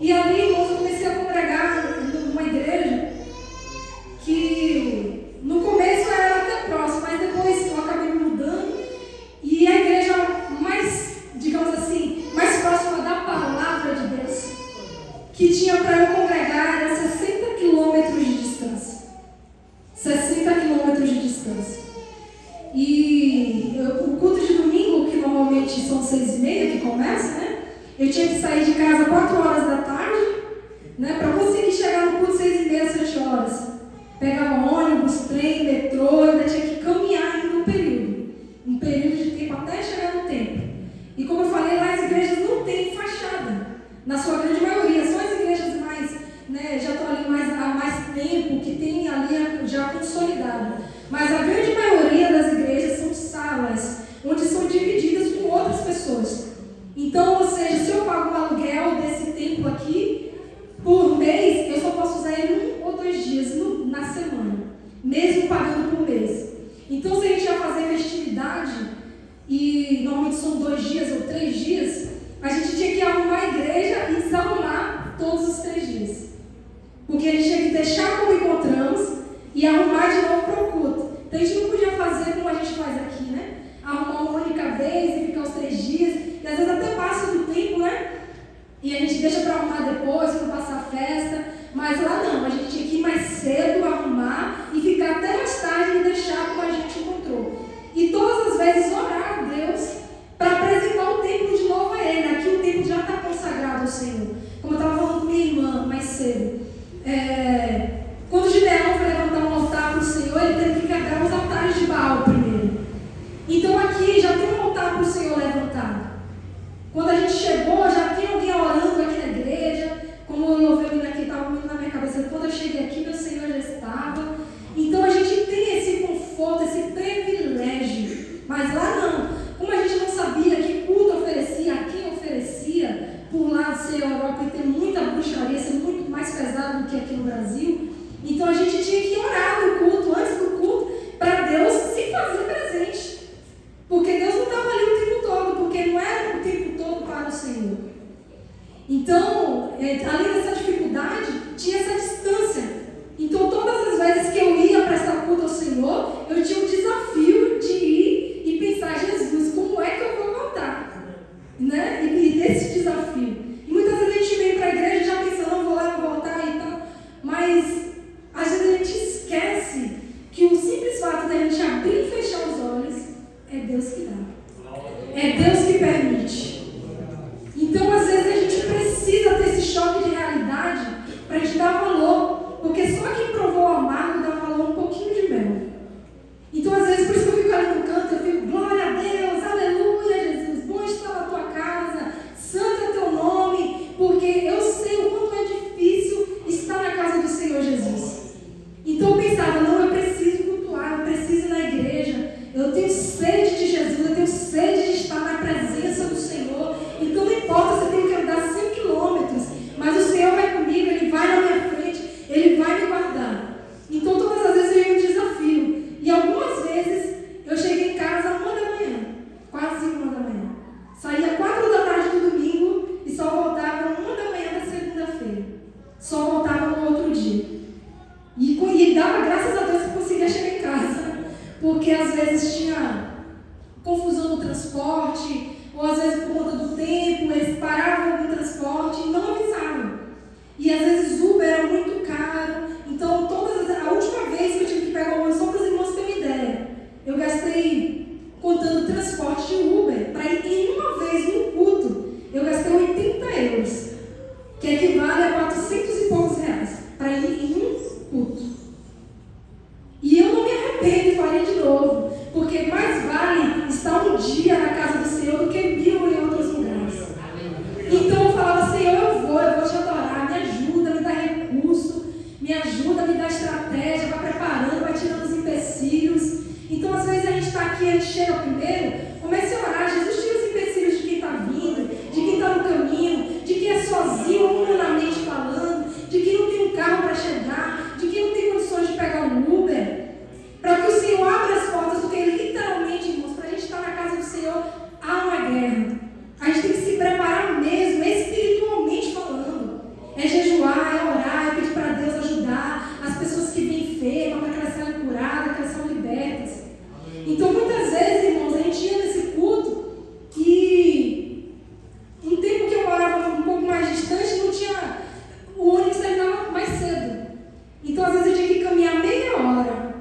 E ali, irmãos, eu comecei a congregar numa igreja que no começo era até próximo, mas depois eu acabei me mudando, e a igreja mais, digamos assim, mais próxima da palavra de Deus, que tinha para eu congregar era 60 quilômetros de distância. 60 quilômetros de distância. E o culto de domingo, que normalmente são 6h30 que começa, né? Eu tinha que sair de casa 4 horas da tarde, né? Para conseguir chegar no culto 6h30, 7 horas. Pegava ônibus, trem, metrô, ainda tinha que caminhar ainda um período de tempo até chegar no templo. E como eu falei, lá as igrejas não têm fachada, na sua grande maioria, só as igrejas mais, né, já estão ali há mais tempo, que tem ali já consolidada. Mas a grande maioria das igrejas são salas, onde são divididas com outras pessoas. Então, ou seja, se eu pago o aluguel desse templo aqui, por mês, eu só posso usar ele 1 ou 2 dias na semana, mesmo pagando por mês. Então, se a gente ia fazer festividade, e normalmente são 2 dias ou 3 dias, a gente tinha que arrumar a igreja e desarrumar todos os 3 dias. Porque a gente tinha que deixar como encontramos e arrumar de novo para o culto. Então, a gente não podia fazer como a gente faz aqui, né? Arrumar uma única vez e ficar os 3 dias, e às vezes até passa do tempo, né? E a gente deixa para arrumar depois, para passar a festa. Mas lá não, a gente tinha que ir mais cedo, arrumar e ficar até mais tarde e deixar como a gente encontrou. E todas as vezes orar a Deus para apresentar o templo de novo a Ele. Aqui o templo já está consagrado ao Senhor. Como eu estava falando com minha irmã mais cedo. Quando o Gideão foi levantar um altar para o Senhor, ele teve que quebrar os altares de Baal primeiro. Então aqui já tem um altar para o Senhor levantado. Quando a gente chegou, já tem alguém orando aqui na igreja. Como o louvor aqui estava muito na minha cabeça, quando eu cheguei aqui, meu Senhor já estava. Então a gente tem esse conforto, esse privilégio. Mas lá não. Como a gente não sabia que culto oferecia, a quem oferecia, por lá ser Europa e ter muita bruxaria, ser muito mais pesado do que aqui no Brasil, então a gente tinha que orar no culto, antes do culto, para Deus se fazer presente. Porque Deus não estava ali o tempo todo, porque não era o tempo todo para o Senhor. Então, além dessa dificuldade, tinha essa distância. Então, todas as vezes que eu ia prestar culto ao Senhor, eu tinha o desafio de ir e pensar, Jesus, como é que eu vou voltar? Né? E desse desafio. E muitas vezes a gente vem para a igreja já pensando, não vou lá, vou voltar e tal. Mas, às vezes a gente esquece que o simples fato da gente abrir e fechar os olhos é Deus que dá. É Deus que permite. Então, às vezes a gente precisa ter esse choque de realidade porque às vezes tinha confusão no transporte, ou às vezes por conta do tempo, eles paravam no transporte e não avisavam. E às vezes Uber era muito caro, então a última vez que eu tive que pegar o ônibus, só para os irmãos terem uma ideia, eu gastei, contando transporte de Uber, para ir em uma vez no culto, eu gastei 80 euros, que equivale a 400 e poucos reais, para ir em um culto. E eu não me arrependo e faria de novo, porque mais vale estar um dia na casa do Senhor do que 1000 em outros lugares. Então eu falava, Senhor, eu vou te adorar, me ajuda, me dá recurso, me ajuda, me dá estratégia, vai preparando, vai tirando os empecilhos. Então às vezes a gente está aqui, a gente chega primeiro, comece a orar, Jesus tira os empecilhos de quem está vindo, de quem está no caminho, de quem é sozinho, humanamente falando, de quem não tem um carro para chegar, de quem não tem condições de pegar um Uber, para que o Senhor abra as portas, porque literalmente, irmãos, para a gente estar na casa do Senhor, há uma guerra. A gente tem que se preparar mesmo, espiritualmente falando. É jejuar, é orar, é pedir para Deus ajudar as pessoas que vêm enfermas, para que elas saiam curadas, que elas são libertas. Então, muitas vezes, irmãos, a gente ia nesse culto e um tempo que eu morava um pouco mais distante, não tinha, o ônibus terminava mais cedo. Então, às vezes, eu tinha que caminhar meia hora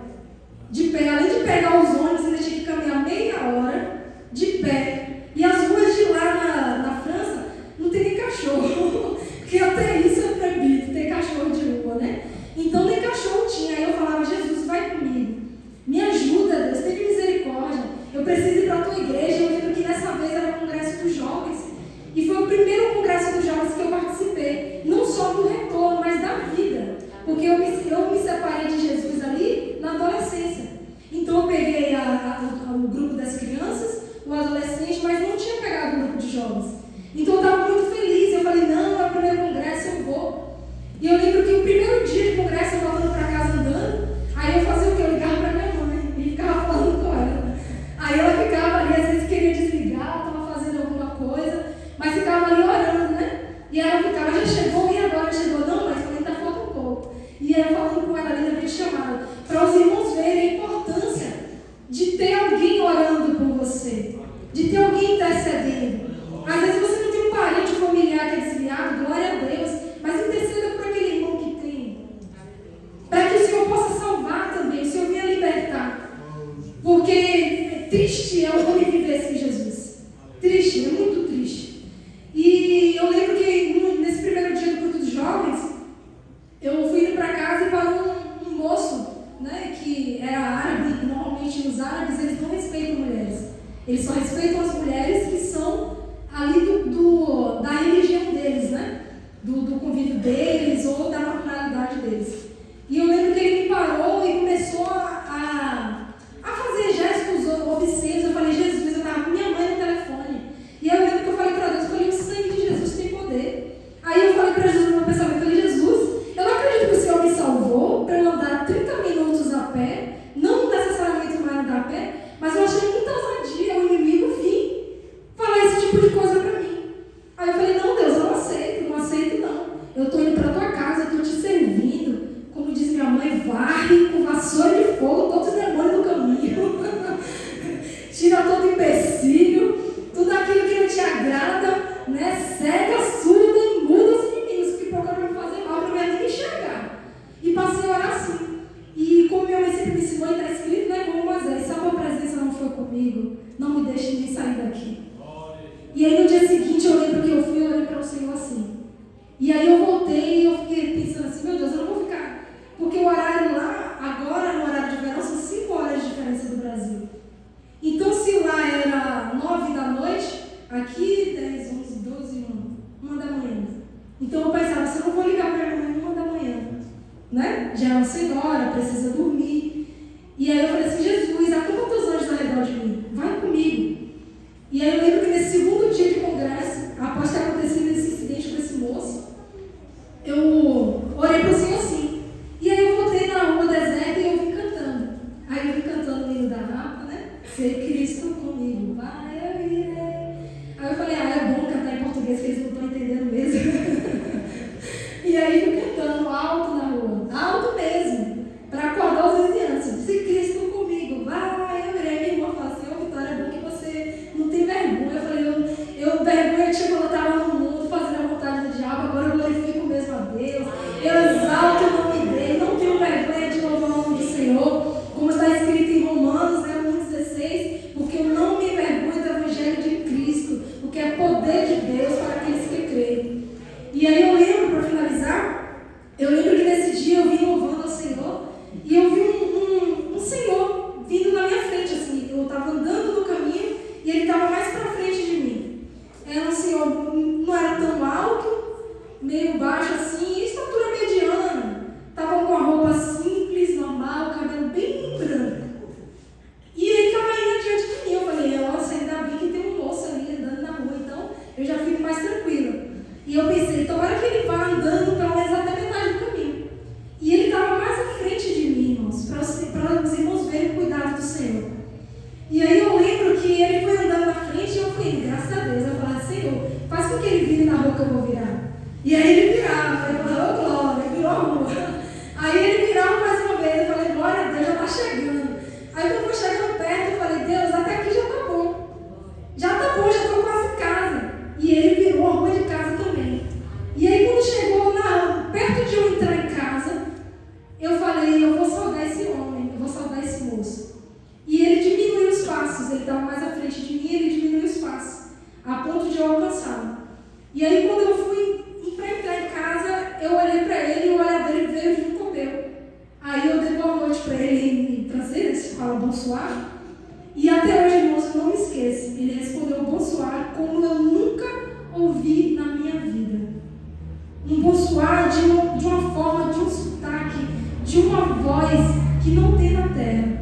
de pé. Além de pegar os ônibus, ainda tinha que caminhar meia hora de pé. E as ruas de lá na França não tem nem cachorro, porque até isso é proibido, ter cachorro de rua, né? Então nem cachorro tinha. Aí eu falava, Jesus, vai comigo, me ajuda, Deus, tenha misericórdia, eu preciso ir para a tua igreja. Eu lembro que nessa vez era o congresso dos jovens, e foi o primeiro congresso dos jovens que eu participei, não só do retorno, mas da vida, porque eu me separei de Jesus ali na adolescência. Então eu peguei o grupo das crianças, o adolescente, mas não tinha pegado o grupo de jovens. Então eu estava muito feliz, eu falei, não, é o primeiro congresso, eu vou. E eu lembro que o primeiro dia de congresso, eu voltando para casa andando, aí eu fazia o quê? Eu ligava para minha mãe e ficava falando com ela. Aí ela ficava ali, às vezes queria desligar, estava fazendo alguma coisa, mas ficava ali orando, né? E ela ficava, já chegou, e agora chegou? Não, mas ainda falta um pouco. E ela falando com ela ali na videochamada, para os irmãos verem a importância de ter alguém orando por você, de ter alguém intercedendo. Às vezes você não tem um parente familiar que é desviado, glória a Deus, mas interceda por aquele irmão que tem, para que o Senhor possa salvar também, o Senhor venha libertar. Porque triste é o homem viver sem Jesus. Triste, é muito triste. E eu lembro que nesse primeiro dia do culto dos jovens, eu fui indo para casa e parou um moço, né, que era árabe. Normalmente os árabes eles não respeitam mulheres, eles só respeitam as mulheres que são ali da religião deles, né, do convívio deles ou da naturalidade deles. E eu lembro que ele me parou e começou a fazer gestos obscenos. Eu falei, Jesus, eu estava com minha mãe no telefone, e eu lembro que eu falei para Deus, eu falei, o sangue de Jesus tem poder. Aí eu falei para Jesus no meu pensamento, eu falei, Jesus, eu não acredito que o Senhor me salvou para eu andar 30 minutos a pé, não necessariamente mais andar a pé, mas eu achei muita ousadia o inimigo vir falar esse tipo de coisa para mim. Aí eu falei, não, Deus, eu não aceito não. Eu estou indo para a tua casa, eu estou te servindo. Como diz minha mãe, varre com vassoura de fogo todos os demônios do caminho. Tira todo empecilho, tudo aquilo que não te agrada, né? Cega, surda e muda os inimigos que procuram me fazer mal para mim nem enxergar. E passei a orar assim. E como minha mãe sempre me ensinou, e está escrito, né, como Moisés, se a tua presença não for comigo, não me deixe nem sair daqui. E aí no dia seguinte eu lembro que eu fui e orei para o Senhor assim. E aí eu voltei e eu fiquei pensando assim, meu Deus, eu não vou ficar. Porque o horário lá, agora no horário de verão, são 5 horas de diferença do Brasil. Então se lá era 9 da noite, aqui 10, 11, 12, 1 da manhã. Então eu pensava, se eu não vou ligar para minha mãe 1 da manhã, né? Já é uma senhora, precisa dormir. E aí eu falei assim, Jesus, acampa teus anjos ao redor de mim, vai comigo. E aí eu lembro que nesse segundo dia de congresso, após ter acontecido esse incidente com esse moço, eu orei para o Senhor assim. E aí eu voltei na rua deserta e eu vim cantando. Aí eu vim cantando o hino da harpa, né? Ser Cristo comigo, vai, eu irei. Aí eu falei, é bom cantar em português, que eles não estão entendendo mesmo. E aí fui cantando alto na rua, alto mesmo, para acordar os vizinhantes. Se Cristo comigo, vai, E aí, quando eu fui para entrar em casa, eu olhei para ele e o olhar dele veio junto com o meu. Aí eu dei boa noite para ele em francês, que fala bonsoir. E até hoje, irmãos, eu não me esqueço. Ele respondeu bonsoir como eu nunca ouvi na minha vida. Um bonsoir de uma forma, de um sotaque, de uma voz que não tem na terra.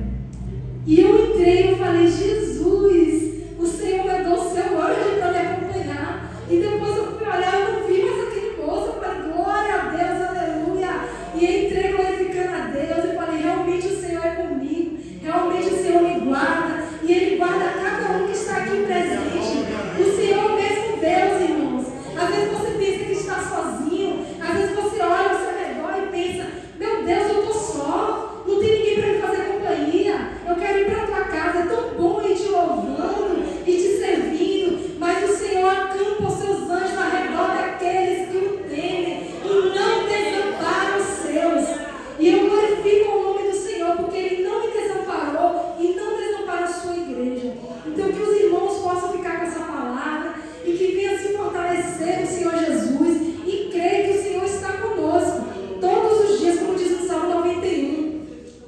E eu entrei e eu falei, Jesus, o Senhor mandou o seu anjo para me acompanhar. E depois eu fui olhar, eu não vi mais aquele moço. Eu falei, glória a Deus, aleluia. E entrei glorificando a Deus. Eu falei, realmente o Senhor é comigo. Realmente o Senhor me guarda. E Ele guarda cada um que está aqui presente. O Senhor é o mesmo Deus, irmãos. Às vezes você pensa que está sozinho. Às vezes você olha ao seu redor e pensa, meu Deus, eu estou só. Não tem ninguém para me fazer companhia. Eu quero ir para a tua casa. É tão bom ir te louvando e te servindo. Mas o Senhor acampa os seus anjos ao redor daqueles que o temem e não desampara os seus. E eu glorifico o nome do Senhor, porque Ele não me desamparou e não desampara a sua igreja. Então que os irmãos possam ficar com essa palavra e que venha se fortalecer no Senhor Jesus e crer que o Senhor está conosco todos os dias, como diz no Salmo 91.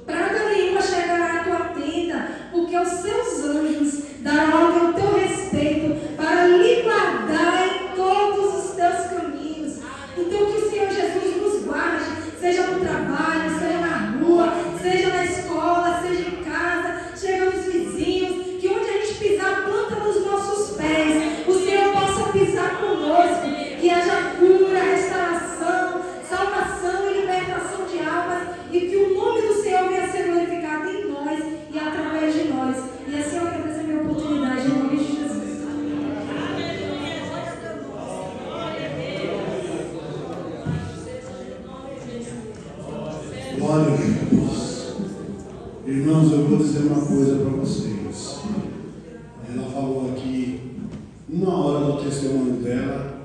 Praga nenhuma chegará à tua tenda, porque os seus anjos darão ordem ao teu respeito para lhe guardar em todos os teus caminhos. Então que o Senhor Jesus nos guarde, seja no trabalho, seja na rua, seja na escola, seja em casa, seja nos vizinhos, que onde a gente pisar a planta dos nossos pés, o Senhor possa pisar conosco, que haja cura, restauração, salvação e libertação de almas, e que o nome do Senhor venha a ser glorificado em nós e através de nós. E assim eu agradeço a minha oportunidade, em nome de Jesus. Glória a Deus. Irmãos, eu vou dizer uma coisa para vocês. Ela falou aqui 1 hora do testemunho dela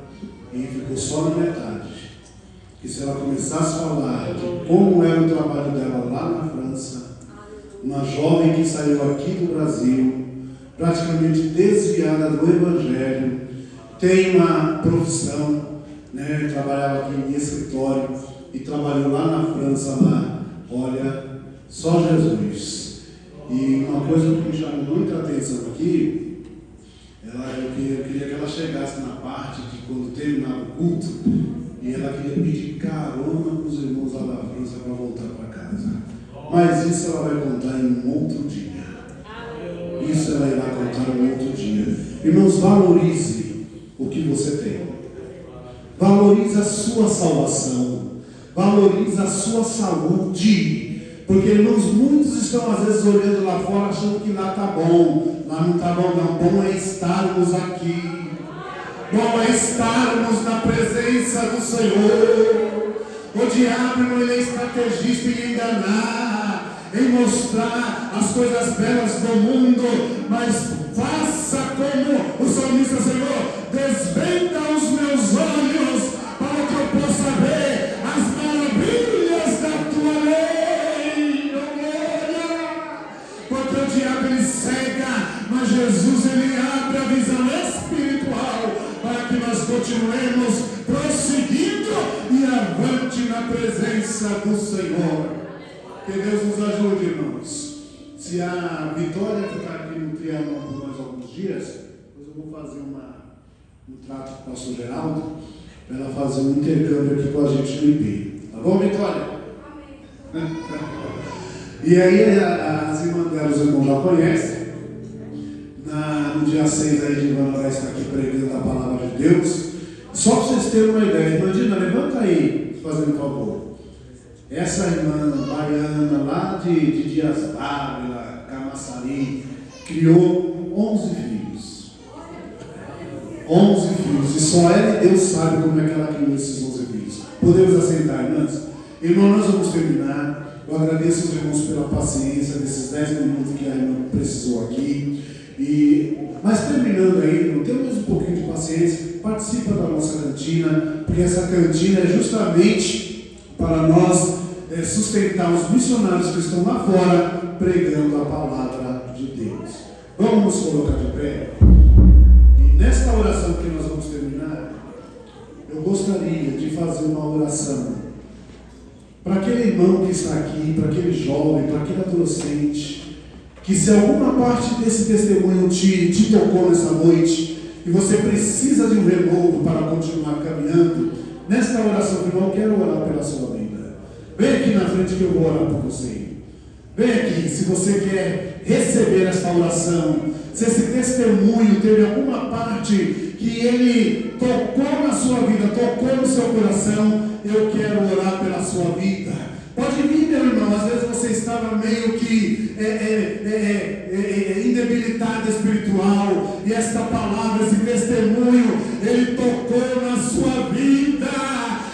e ficou só na metade. Que se ela começasse a falar de como era o trabalho dela lá na França, uma jovem que saiu aqui do Brasil, praticamente desviada do Evangelho, tem uma profissão, né? Trabalhava aqui em escritório e trabalhou lá na França, lá, olha, só Jesus. E uma coisa que me chamou muita atenção aqui, eu queria que ela chegasse na parte que quando terminava o culto, e ela queria pedir carona para os irmãos lá da França para voltar para casa. Mas isso ela vai contar em um outro dia. Isso ela irá contar em um outro dia. Irmãos, valorize o que você tem. Valorize a sua salvação. Valorize a sua saúde. Porque, irmãos, muitos estão às vezes olhando lá fora achando que lá está bom. Lá não está bom, não. Bom é estarmos aqui. Bom é estarmos na presença do Senhor. O diabo ele é estrategista em enganar, em mostrar as coisas belas do mundo, mas faça como o salmista, Senhor, desvenda os meus olhos para que eu possa ver as maravilhas da tua lei. Porque o diabo ele cega, mas Jesus ele abre a visão espiritual para que nós continuemos prosseguindo e avante na presença do Senhor. Que Deus nos ajude, irmãos. Se a Vitória ficar aqui no Triângulo por mais alguns dias, depois eu vou fazer um trato com o pastor Geraldo, para ela fazer um intercâmbio aqui com a gente no IP. Tá bom, Vitória? Amém. E aí as irmãs dela, os irmãos já conhecem. No dia 6 aí, a Ivana vai estar aqui pregando a palavra de Deus. Só para vocês terem uma ideia, imagina, levanta aí, fazendo um favor. Essa irmã baiana lá de Dias Dávila, Camaçari, criou 11 filhos. 11 filhos. E só ela e Deus sabe como é que ela criou esses 11 filhos. Podemos assentar, irmãs? Irmão, nós vamos terminar. Eu agradeço aos irmãos pela paciência desses 10 minutos que a irmã precisou aqui. Mas terminando aí, temos um pouquinho de paciência, participa da nossa cantina, porque essa cantina é justamente para nós sustentar os missionários que estão lá fora pregando a palavra de Deus. Vamos nos colocar de pé. E nesta oração que nós vamos terminar, coração. Para aquele irmão que está aqui, para aquele jovem, para aquele adolescente, que se alguma parte desse testemunho te tocou nessa noite, e você precisa de um renovo para continuar caminhando, nesta oração final eu quero orar pela sua vida. Vem aqui na frente que eu vou orar por você. Vem aqui, se você quer receber esta oração, se esse testemunho teve alguma parte que ele tocou na sua vida, tocou no seu coração, eu quero orar pela sua vida. Pode vir, meu irmão, às vezes você estava meio que indebilitado espiritual, e esta palavra, esse testemunho, ele tocou na sua vida.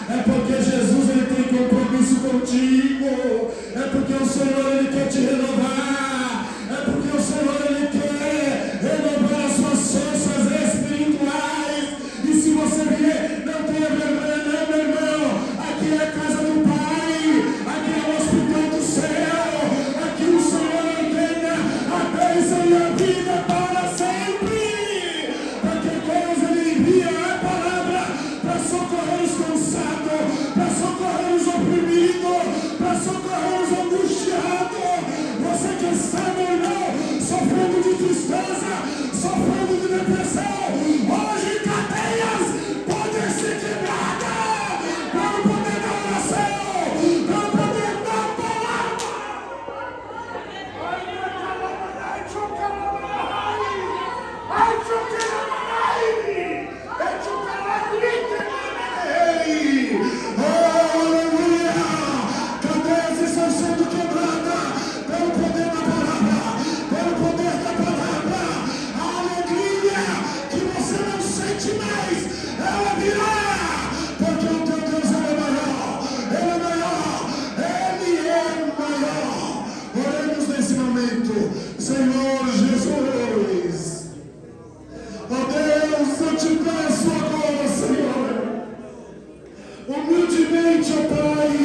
É porque Jesus, ele tem compromisso contigo. É porque o Senhor, ele quer te renovar. É porque o Senhor, ele quer renovar as suas forças espirituais. E se você vier, não tenha vergonha não, meu irmão. Aqui é a casa do Pai. Aqui é o hospital do céu. Aqui o Senhor ordena a bênção e a vida para sempre. Porque Deus, ele envia a palavra para socorrer os cansados, para socorrer os oprimidos, para socorrer os angustiados. Você que está, meu irmão, sofrendo de tristeza, sofrendo de depressão, hoje cadeias podem ser quebradas pelo poder da oração, pelo poder da palavra. Aleluia! Cadeias estão sendo quebradas pelo poder da palavra, pelo poder da palavra. A alegria que você não sente mais, ela virá, porque o teu Deus, ele é maior, ele é maior, ele é maior. Oremos nesse momento, Senhor Jesus. Ó Deus, eu te peço agora, Senhor, humildemente, ó Pai,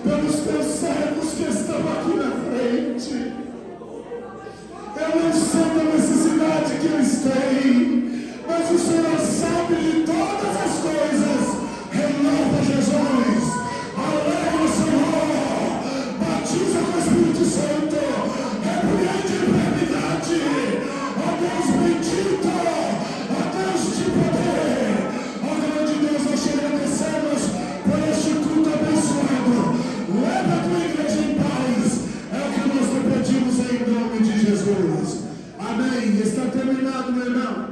pelos teus servos que estão aqui na frente. Eu não sei da necessidade que eles têm, mas o Senhor sabe de todas as coisas. Renova, Jesus, alegra, Senhor, batiza com o Espírito Santo, repreende a enfermidade. Ó Deus bendito, ó Deus de poder, ó grande Deus, nós te agradecemos por este culto abençoado. Leva a tua igreja em paz, é o que nós te pedimos em nome de Jesus. Amém. Está terminado, meu irmão.